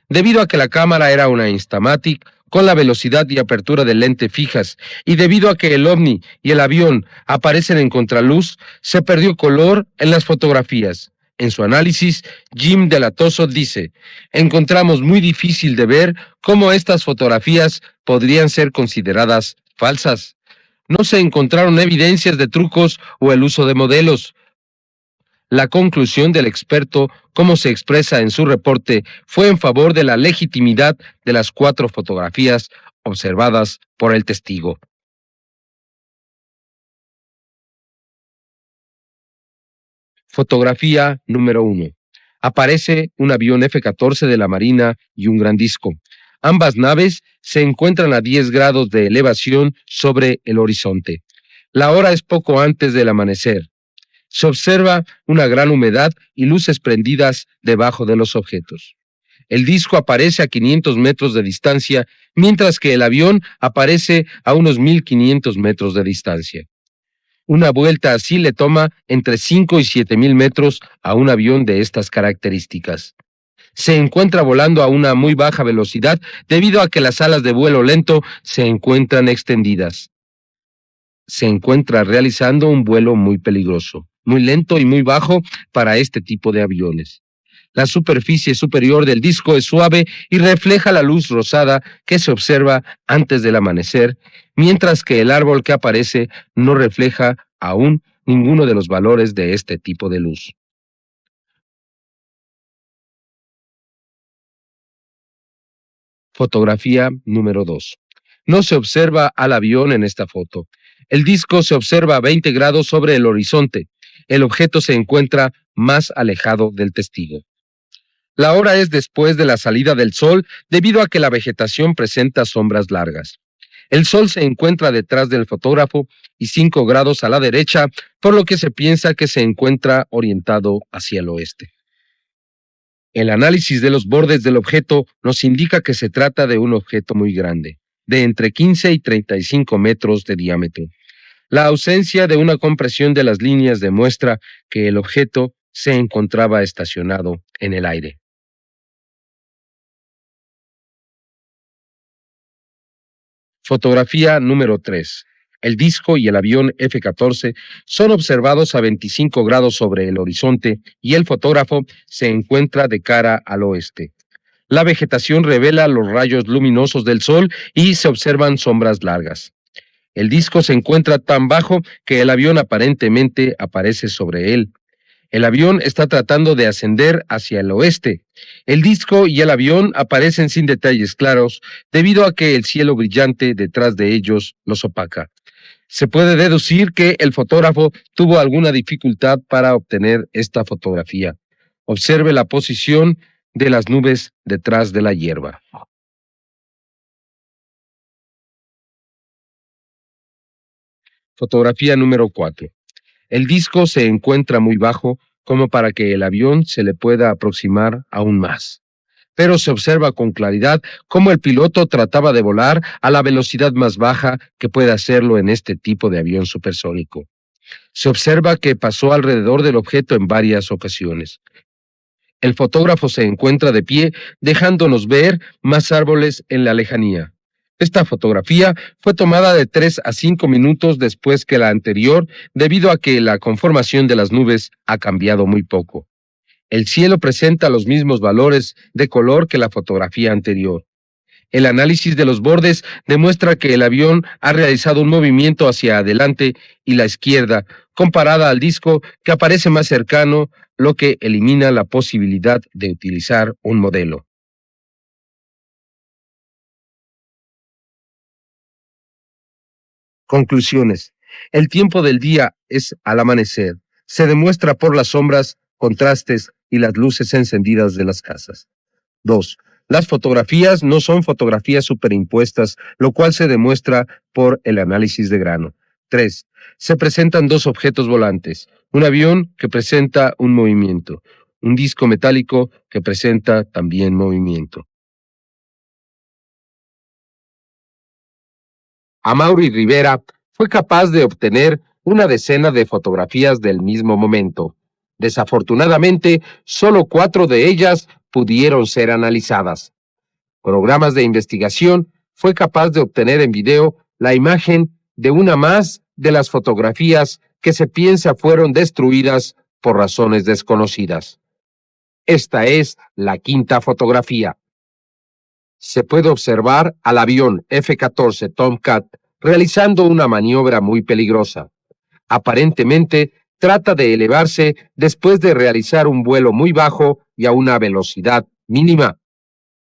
S1: debido a que la cámara era una Instamatic con la velocidad y apertura del lente fijas, y debido a que el ovni y el avión aparecen en contraluz, se perdió color en las fotografías. En su análisis, Jim Delatoso dice: encontramos muy difícil de ver cómo estas fotografías podrían ser consideradas falsas. No se encontraron evidencias de trucos o el uso de modelos. La conclusión del experto, como se expresa en su reporte, fue en favor de la legitimidad de las 4 fotografías observadas por el testigo. Fotografía número 1. Aparece un avión F-14 de la Marina y un gran disco. Ambas naves se encuentran a 10 grados de elevación sobre el horizonte. La hora es poco antes del amanecer. Se observa una gran humedad y luces prendidas debajo de los objetos. El disco aparece a 500 metros de distancia, mientras que el avión aparece a unos 1500 metros de distancia. Una vuelta así le toma entre 5 y 7000 metros a un avión de estas características. Se encuentra volando a una muy baja velocidad debido a que las alas de vuelo lento se encuentran extendidas. Se encuentra realizando un vuelo muy peligroso, muy lento y muy bajo para este tipo de aviones. La superficie superior del disco es suave y refleja la luz rosada que se observa antes del amanecer, mientras que el árbol que aparece no refleja aún ninguno de los valores de este tipo de luz. Fotografía número 2. No se observa al avión en esta foto. El disco se observa a 20 grados sobre el horizonte. El objeto se encuentra más alejado del testigo. La hora es después de la salida del sol debido a que la vegetación presenta sombras largas. El sol se encuentra detrás del fotógrafo y 5 grados a la derecha, por lo que se piensa que se encuentra orientado hacia el oeste. El análisis de los bordes del objeto nos indica que se trata de un objeto muy grande, de entre 15 y 35 metros de diámetro. La ausencia de una compresión de las líneas demuestra que el objeto se encontraba estacionado en el aire. Fotografía número 3. El disco y el avión F-14 son observados a 25 grados sobre el horizonte y el fotógrafo se encuentra de cara al oeste. La vegetación revela los rayos luminosos del sol y se observan sombras largas. El disco se encuentra tan bajo que el avión aparentemente aparece sobre él. El avión está tratando de ascender hacia el oeste. El disco y el avión aparecen sin detalles claros debido a que el cielo brillante detrás de ellos los opaca. Se puede deducir que el fotógrafo tuvo alguna dificultad para obtener esta fotografía. Observe la posición de las nubes detrás de la hierba. Fotografía número 4. El disco se encuentra muy bajo como para que el avión se le pueda aproximar aún más. Pero se observa con claridad cómo el piloto trataba de volar a la velocidad más baja que puede hacerlo en este tipo de avión supersónico. Se observa que pasó alrededor del objeto en varias ocasiones. El fotógrafo se encuentra de pie, dejándonos ver más árboles en la lejanía. Esta fotografía fue tomada de 3 a 5 minutos después que la anterior, debido a que la conformación de las nubes ha cambiado muy poco. El cielo presenta los mismos valores de color que la fotografía anterior. El análisis de los bordes demuestra que el avión ha realizado un movimiento hacia adelante y la izquierda, comparada al disco que aparece más cercano, lo que elimina la posibilidad de utilizar un modelo. Conclusiones. El tiempo del día es al amanecer. Se demuestra por las sombras, contrastes y las luces encendidas de las casas. 2. Las fotografías no son fotografías superimpuestas, lo cual se demuestra por el análisis de grano. 3. Se presentan 2 objetos volantes, un avión que presenta un movimiento, un disco metálico que presenta también movimiento. Amaury Rivera fue capaz de obtener una decena de fotografías del mismo momento. Desafortunadamente, solo 4 de ellas pudieron ser analizadas. Programas de investigación fue capaz de obtener en video la imagen de una más de las fotografías que se piensa fueron destruidas por razones desconocidas. Esta es la 5ª fotografía. Se puede observar al avión F-14 Tomcat realizando una maniobra muy peligrosa. Aparentemente, trata de elevarse después de realizar un vuelo muy bajo y a una velocidad mínima.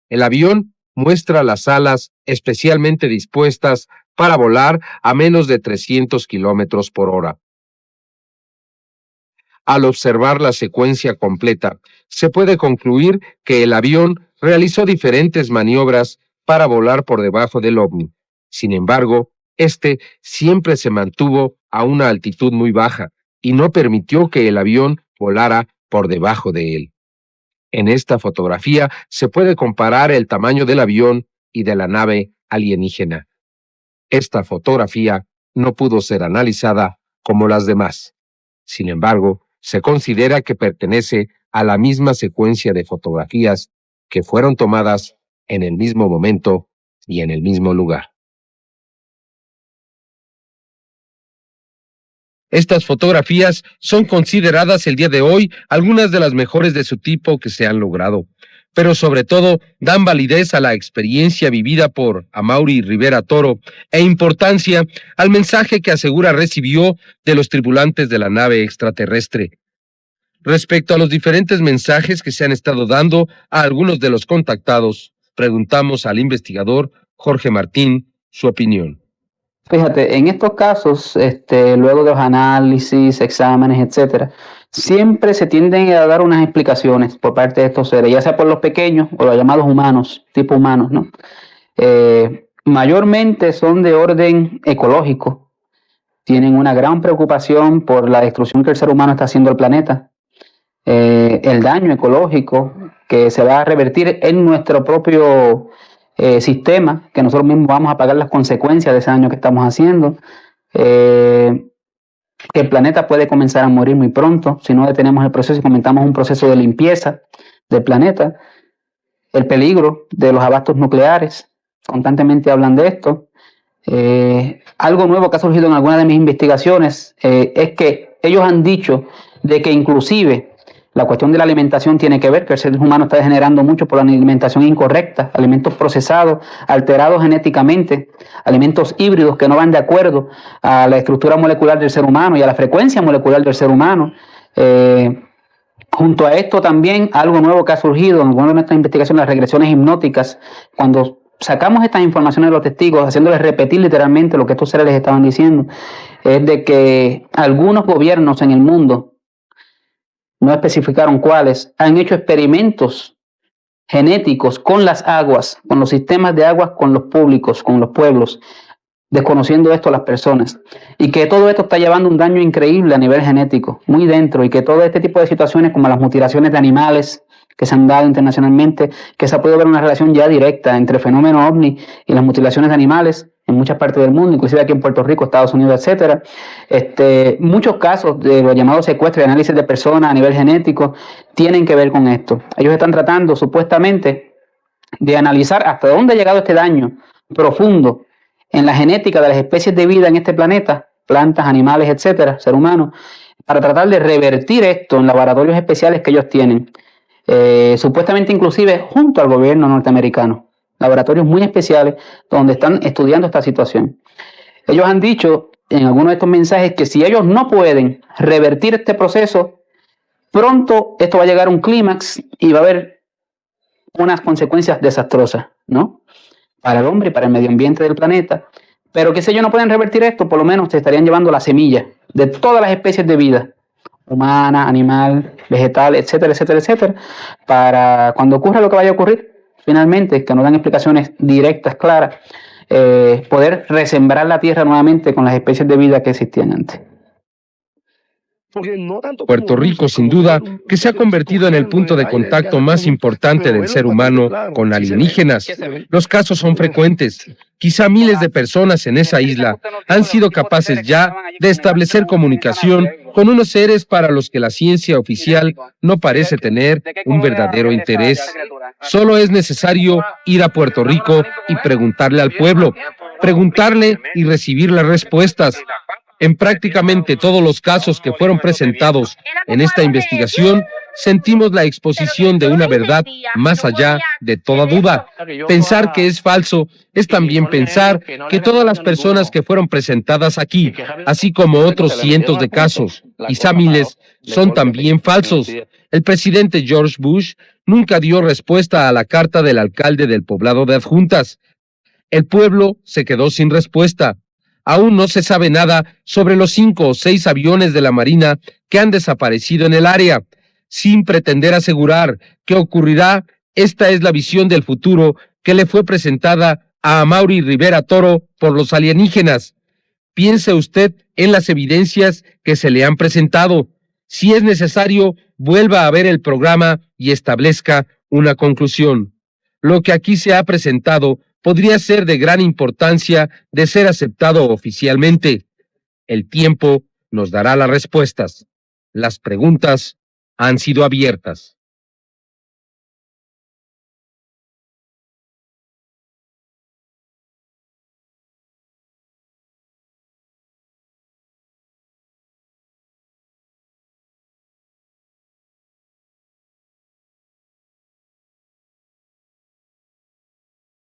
S1: El avión muestra las alas especialmente dispuestas para volar a menos de 300 kilómetros por hora. Al observar la secuencia completa, se puede concluir que el avión realizó diferentes maniobras para volar por debajo del ovni. Sin embargo, este siempre se mantuvo a una altitud muy baja y no permitió que el avión volara por debajo de él. En esta fotografía se puede comparar el tamaño del avión y de la nave alienígena. Esta fotografía no pudo ser analizada como las demás. Sin embargo, se considera que pertenece a la misma secuencia de fotografías que fueron tomadas en el mismo momento y en el mismo lugar. Estas fotografías son consideradas el día de hoy algunas de las mejores de su tipo que se han logrado, pero sobre todo dan validez a la experiencia vivida por Amaury Rivera Toro e importancia al mensaje que asegura recibió de los tripulantes de la nave extraterrestre. Respecto a los diferentes mensajes que se han estado dando a algunos de los contactados, preguntamos al investigador Jorge Martín su opinión.
S7: Fíjate, en estos casos, luego de los análisis, exámenes, etcétera, siempre se tienden a dar unas explicaciones por parte de estos seres, ya sea por los pequeños o los llamados humanos, tipo humanos, ¿no? mayormente son de orden ecológico. Tienen una gran preocupación por la destrucción que el ser humano está haciendo al planeta, el daño ecológico que se va a revertir en nuestro propio sistema, que nosotros mismos vamos a pagar las consecuencias de ese daño que estamos haciendo. Que el planeta puede comenzar a morir muy pronto si no detenemos el proceso y comenzamos un proceso de limpieza del planeta. El peligro de los abastos nucleares, constantemente hablan de esto. Algo nuevo que ha surgido en algunas de mis investigaciones es que ellos han dicho de que inclusive la cuestión de la alimentación tiene que ver, que el ser humano está degenerando mucho por la alimentación incorrecta, alimentos procesados, alterados genéticamente, alimentos híbridos que no van de acuerdo a la estructura molecular del ser humano y a la frecuencia molecular del ser humano. Junto a esto también algo nuevo que ha surgido en algunas de nuestras investigaciones, las regresiones hipnóticas, cuando sacamos estas informaciones de los testigos, haciéndoles repetir literalmente lo que estos seres les estaban diciendo, es de que algunos gobiernos en el mundo, no especificaron cuáles, han hecho experimentos genéticos con las aguas, con los sistemas de aguas, con los públicos, con los pueblos, desconociendo esto a las personas. Y que todo esto está llevando un daño increíble a nivel genético, muy dentro, y que todo este tipo de situaciones como las mutilaciones de animales que se han dado internacionalmente, que se ha podido ver una relación ya directa entre el fenómeno ovni y las mutilaciones de animales en muchas partes del mundo, inclusive aquí en Puerto Rico, Estados Unidos, etcétera. Muchos casos de los llamados secuestros y análisis de personas a nivel genético tienen que ver con esto. Ellos están tratando supuestamente de analizar hasta dónde ha llegado este daño profundo en la genética de las especies de vida en este planeta, plantas, animales, etcétera, ser humano, para tratar de revertir esto en laboratorios especiales que ellos tienen, supuestamente inclusive junto al gobierno norteamericano. Laboratorios muy especiales donde están estudiando esta situación. Ellos han dicho en algunos de estos mensajes que si ellos no pueden revertir este proceso, pronto esto va a llegar a un clímax y va a haber unas consecuencias desastrosas, ¿no? Para el hombre y para el medio ambiente del planeta. Pero que si ellos no pueden revertir esto, por lo menos se estarían llevando la semilla de todas las especies de vida, humana, animal, vegetal, etcétera, etcétera, etcétera, para cuando ocurra lo que vaya a ocurrir, finalmente, que nos dan explicaciones directas, claras, poder resembrar la tierra nuevamente con las especies de vida que existían antes.
S1: Puerto Rico, sin duda, que se ha convertido en el punto de contacto más importante del ser humano con alienígenas. Los casos son frecuentes. Quizá miles de personas en esa isla han sido capaces ya de establecer comunicación con unos seres para los que la ciencia oficial no parece tener un verdadero interés. Solo es necesario ir a Puerto Rico y preguntarle al pueblo, preguntarle y recibir las respuestas. En prácticamente todos los casos que fueron presentados en esta investigación, sentimos la exposición de una verdad más allá de toda duda. Pensar que es falso es también pensar que todas las personas que fueron presentadas aquí, así como otros cientos de casos, quizá miles, son también falsos. El presidente George Bush nunca dio respuesta a la carta del alcalde del poblado de Adjuntas. El pueblo se quedó sin respuesta. Aún no se sabe nada sobre los 5 o 6 aviones de la Marina que han desaparecido en el área. Sin pretender asegurar qué ocurrirá, esta es la visión del futuro que le fue presentada a Amaury Rivera Toro por los alienígenas. Piense usted en las evidencias que se le han presentado. Si es necesario, vuelva a ver el programa y establezca una conclusión. Lo que aquí se ha presentado podría ser de gran importancia de ser aceptado oficialmente. El tiempo nos dará las respuestas. Las preguntas han sido abiertas.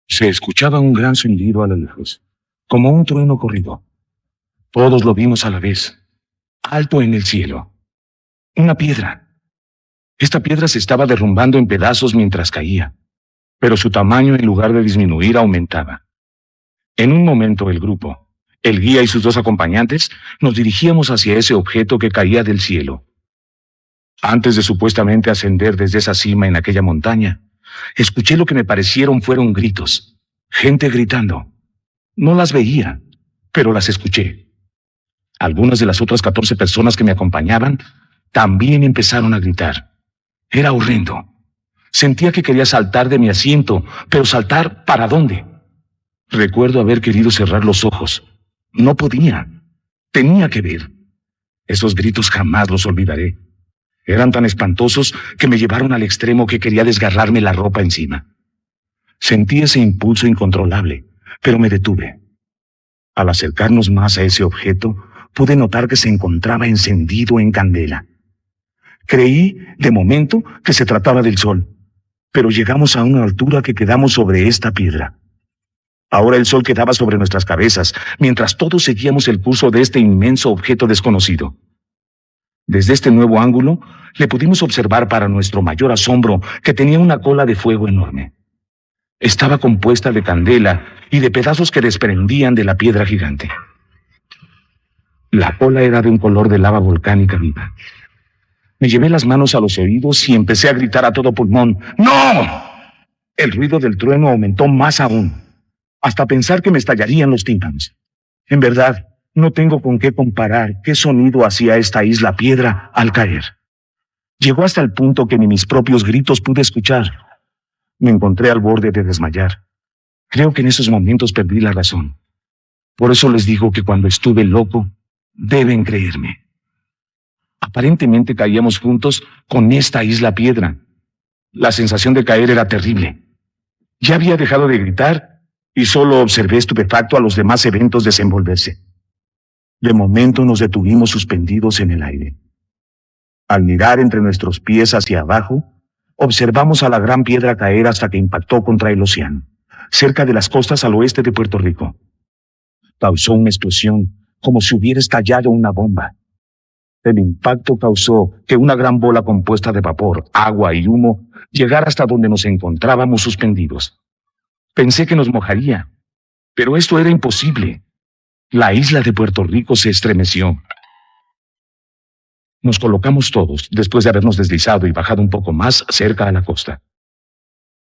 S16: Se escuchaba un gran zumbido a lo lejos, como un trueno corrido. Todos lo vimos a la vez, alto en el cielo. Una piedra. Esta piedra se estaba derrumbando en pedazos mientras caía, pero su tamaño en lugar de disminuir aumentaba. En un momento el grupo, el guía y sus 2 acompañantes, nos dirigíamos hacia ese objeto que caía del cielo. Antes de supuestamente ascender desde esa cima en aquella montaña, escuché lo que me parecieron fueron gritos, gente gritando, No las veía, pero las escuché. Algunas de las otras 14 personas que me acompañaban también empezaron a gritar. Era horrendo. Sentía que quería saltar de mi asiento, pero ¿saltar para dónde? Recuerdo haber querido cerrar los ojos. No podía. Tenía que ver. Esos gritos jamás los olvidaré. Eran tan espantosos que me llevaron al extremo que quería desgarrarme la ropa encima. Sentí ese impulso incontrolable, pero me detuve. Al acercarnos más a ese objeto, pude notar que se encontraba encendido en candela. Creí, de momento, que se trataba del sol, pero llegamos a una altura que quedamos sobre esta piedra. Ahora el sol quedaba sobre nuestras cabezas, mientras todos seguíamos el curso de este inmenso objeto desconocido. Desde este nuevo ángulo, le pudimos observar para nuestro mayor asombro que tenía una cola de fuego enorme. Estaba compuesta de candela y de pedazos que desprendían de la piedra gigante. La cola era de un color de lava volcánica viva. Me llevé las manos a los oídos y empecé a gritar a todo pulmón, ¡no! El ruido del trueno aumentó más aún, hasta pensar que me estallarían los tímpanos. En verdad, no tengo con qué comparar qué sonido hacía esta isla piedra al caer. Llegó hasta el punto que ni mis propios gritos pude escuchar. Me encontré al borde de desmayar. Creo que en esos momentos perdí la razón. Por eso les digo que cuando estuve loco, deben creerme. Aparentemente caíamos juntos con esta isla piedra. La sensación de caer era terrible. Ya había dejado de gritar y solo observé estupefacto a los demás eventos desenvolverse. De momento nos detuvimos suspendidos en el aire. Al mirar entre nuestros pies hacia abajo, observamos a la gran piedra caer hasta que impactó contra el océano, cerca de las costas al oeste de Puerto Rico. Causó una explosión, como si hubiera estallado una bomba. El impacto causó que una gran bola compuesta de vapor, agua y humo llegara hasta donde nos encontrábamos suspendidos. Pensé que nos mojaría, pero esto era imposible. La isla de Puerto Rico se estremeció. Nos colocamos todos, después de habernos deslizado y bajado un poco más cerca a la costa.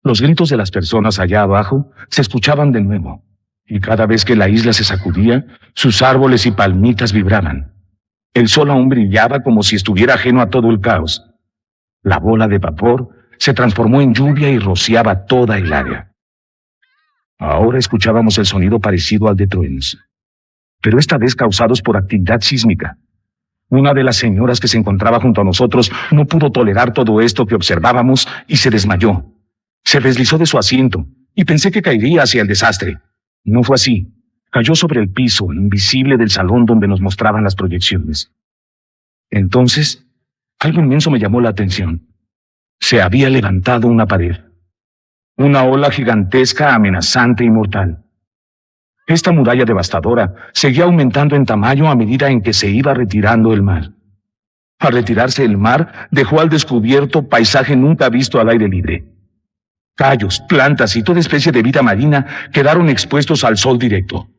S16: Los gritos de las personas allá abajo se escuchaban de nuevo, y cada vez que la isla se sacudía, sus árboles y palmitas vibraban. El sol aún brillaba como si estuviera ajeno a todo el caos. La bola de vapor se transformó en lluvia y rociaba toda el área. Ahora escuchábamos el sonido parecido al de truenos, pero esta vez causados por actividad sísmica. Una de las señoras que se encontraba junto a nosotros no pudo tolerar todo esto que observábamos y se desmayó. Se deslizó de su asiento y pensé que caería hacia el desastre. No fue así. Cayó sobre el piso, invisible del salón donde nos mostraban las proyecciones. Entonces, algo inmenso me llamó la atención. Se había levantado una pared. Una ola gigantesca, amenazante y mortal. Esta muralla devastadora seguía aumentando en tamaño a medida en que se iba retirando el mar. Al retirarse el mar, dejó al descubierto paisaje nunca visto al aire libre. Cayos, plantas y toda especie de vida marina quedaron expuestos al sol directo.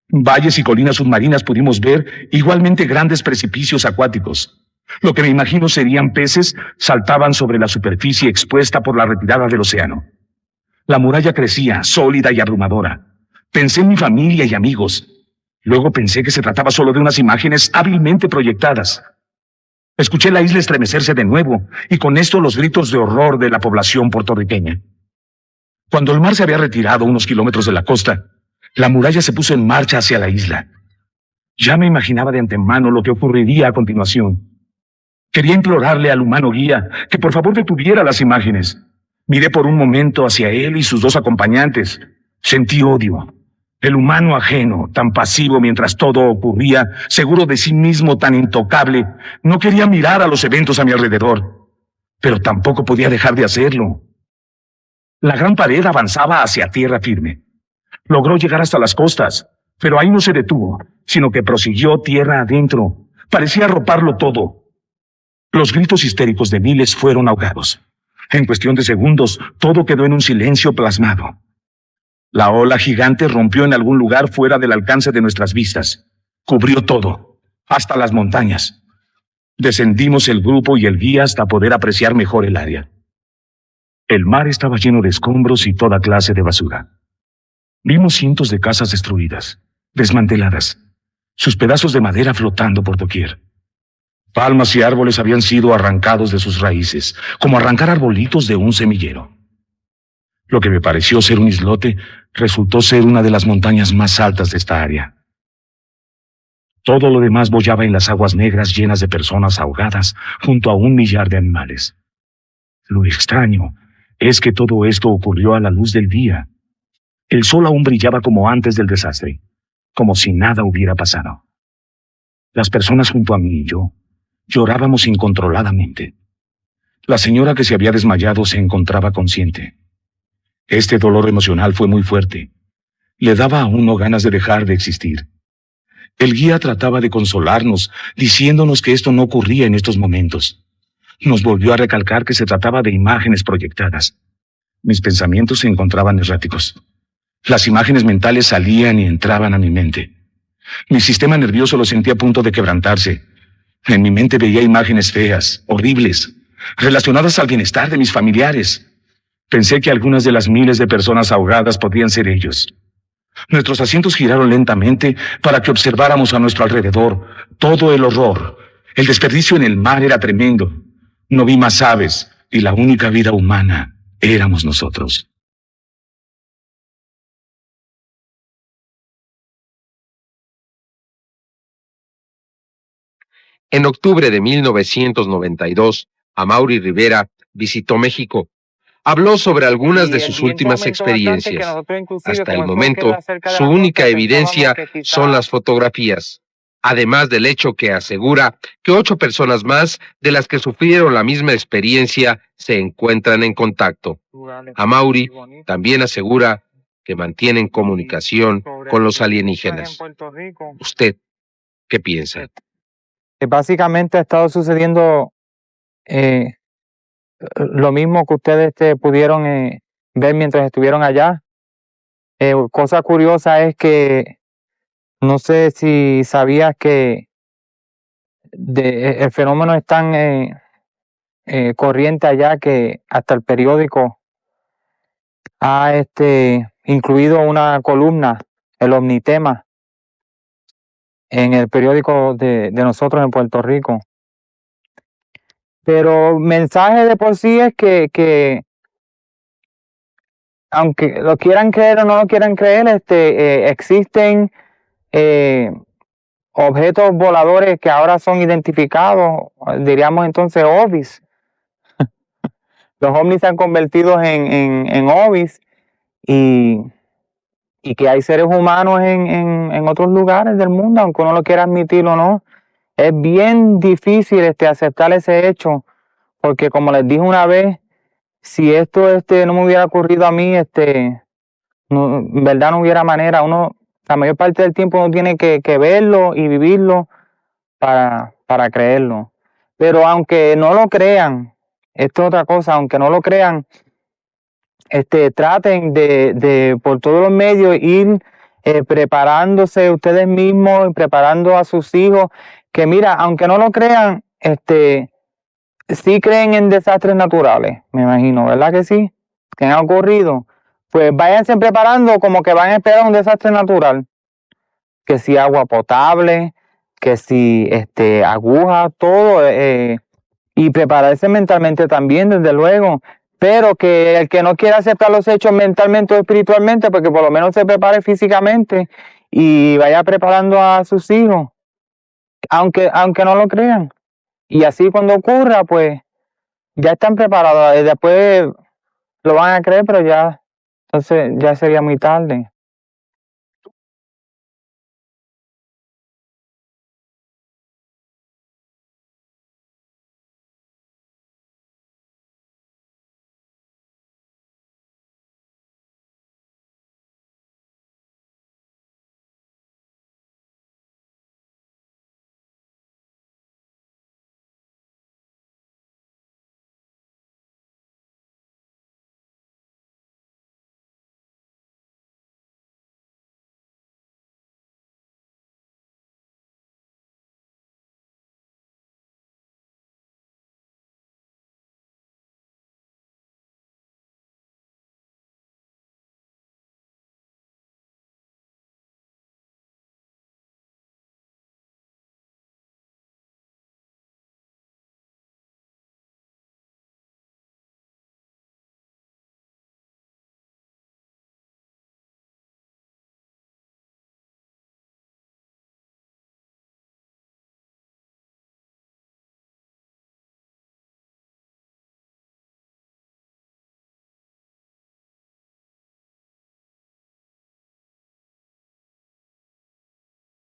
S16: Valles y colinas submarinas pudimos ver, igualmente grandes precipicios acuáticos. Lo que me imagino serían peces saltaban sobre la superficie expuesta por la retirada del océano. La muralla crecía, sólida y abrumadora. Pensé en mi familia y amigos. Luego pensé que se trataba solo de unas imágenes hábilmente proyectadas. Escuché la isla estremecerse de nuevo, y con esto los gritos de horror de la población puertorriqueña. Cuando el mar se había retirado unos kilómetros de la costa, la muralla se puso en marcha hacia la isla. Ya me imaginaba de antemano lo que ocurriría a continuación. Quería implorarle al humano guía que por favor detuviera las imágenes. Miré por un momento hacia él y sus dos acompañantes. Sentí odio. El humano ajeno, tan pasivo mientras todo ocurría, seguro de sí mismo, tan intocable, no quería mirar a los eventos a mi alrededor, pero tampoco podía dejar de hacerlo. La gran pared avanzaba hacia tierra firme. Logró llegar hasta las costas, pero ahí no se detuvo, sino que prosiguió tierra adentro. Parecía arroparlo todo. Los gritos histéricos de miles fueron ahogados. En cuestión de segundos, todo quedó en un silencio plasmado. La ola gigante rompió en algún lugar fuera del alcance de nuestras vistas. Cubrió todo, hasta las montañas. Descendimos el grupo y el guía hasta poder apreciar mejor el área. El mar estaba lleno de escombros y toda clase de basura. Vimos cientos de casas destruidas, desmanteladas, sus pedazos de madera flotando por doquier. Palmas y árboles habían sido arrancados de sus raíces, como arrancar arbolitos de un semillero. Lo que me pareció ser un islote resultó ser una de las montañas más altas de esta área. Todo lo demás boyaba en las aguas negras llenas de personas ahogadas junto a 1 millar de animales. Lo extraño es que todo esto ocurrió a la luz del día. El sol aún brillaba como antes del desastre, como si nada hubiera pasado. Las personas junto a mí y yo llorábamos incontroladamente. La señora que se había desmayado se encontraba consciente. Este dolor emocional fue muy fuerte. Le daba a uno ganas de dejar de existir. El guía trataba de consolarnos, diciéndonos que esto no ocurría en estos momentos. Nos volvió a recalcar que se trataba de imágenes proyectadas. Mis pensamientos se encontraban erráticos. Las imágenes mentales salían y entraban a mi mente. Mi sistema nervioso lo sentía a punto de quebrantarse. En mi mente veía imágenes feas, horribles, relacionadas al bienestar de mis familiares. Pensé que algunas de las miles de personas ahogadas podían ser ellos. Nuestros asientos giraron lentamente para que observáramos a nuestro alrededor todo el horror. El desperdicio en el mar era tremendo. No vi más aves y la única vida humana éramos nosotros.
S1: En octubre de 1992, Amaury Rivera visitó México. Habló sobre algunas de sus últimas experiencias. Hasta el momento, su única evidencia son las fotografías, además del hecho que asegura que 8 personas más de las que sufrieron la misma experiencia se encuentran en contacto. Amaury también asegura que mantienen comunicación con los alienígenas. ¿Usted qué piensa?
S15: Básicamente ha estado sucediendo lo mismo que ustedes pudieron ver mientras estuvieron allá. Cosa curiosa es que no sé si sabías que el fenómeno es tan corriente allá que hasta el periódico ha incluido una columna, el Omnitema, en el periódico de nosotros en Puerto Rico. Pero mensaje de por sí es que aunque lo quieran creer o no lo quieran creer, existen objetos voladores que ahora son identificados, diríamos entonces OVNIs. Los OVNIs se han convertido en OVNIs y que hay seres humanos en otros lugares del mundo, aunque uno lo quiera admitir o no. Es bien difícil aceptar ese hecho, porque como les dije una vez, si esto no me hubiera ocurrido a mí, no, en verdad no hubiera manera. Uno, la mayor parte del tiempo uno tiene que verlo y vivirlo para creerlo. Pero aunque no lo crean, esto es otra cosa, aunque no lo crean, traten de por todos los medios ir preparándose ustedes mismos y preparando a sus hijos, que mira, aunque no lo crean, sí creen en desastres naturales, me imagino, ¿verdad que sí? Que han ocurrido. Pues váyanse preparando como que van a esperar un desastre natural. Que si agua potable, que si agujas, todo, y prepararse mentalmente también, desde luego. Pero que el que no quiera aceptar los hechos mentalmente o espiritualmente, porque por lo menos se prepare físicamente y vaya preparando a sus hijos, aunque no lo crean. Y así cuando ocurra, pues ya están preparados. Después lo van a creer, pero ya, entonces ya sería muy tarde.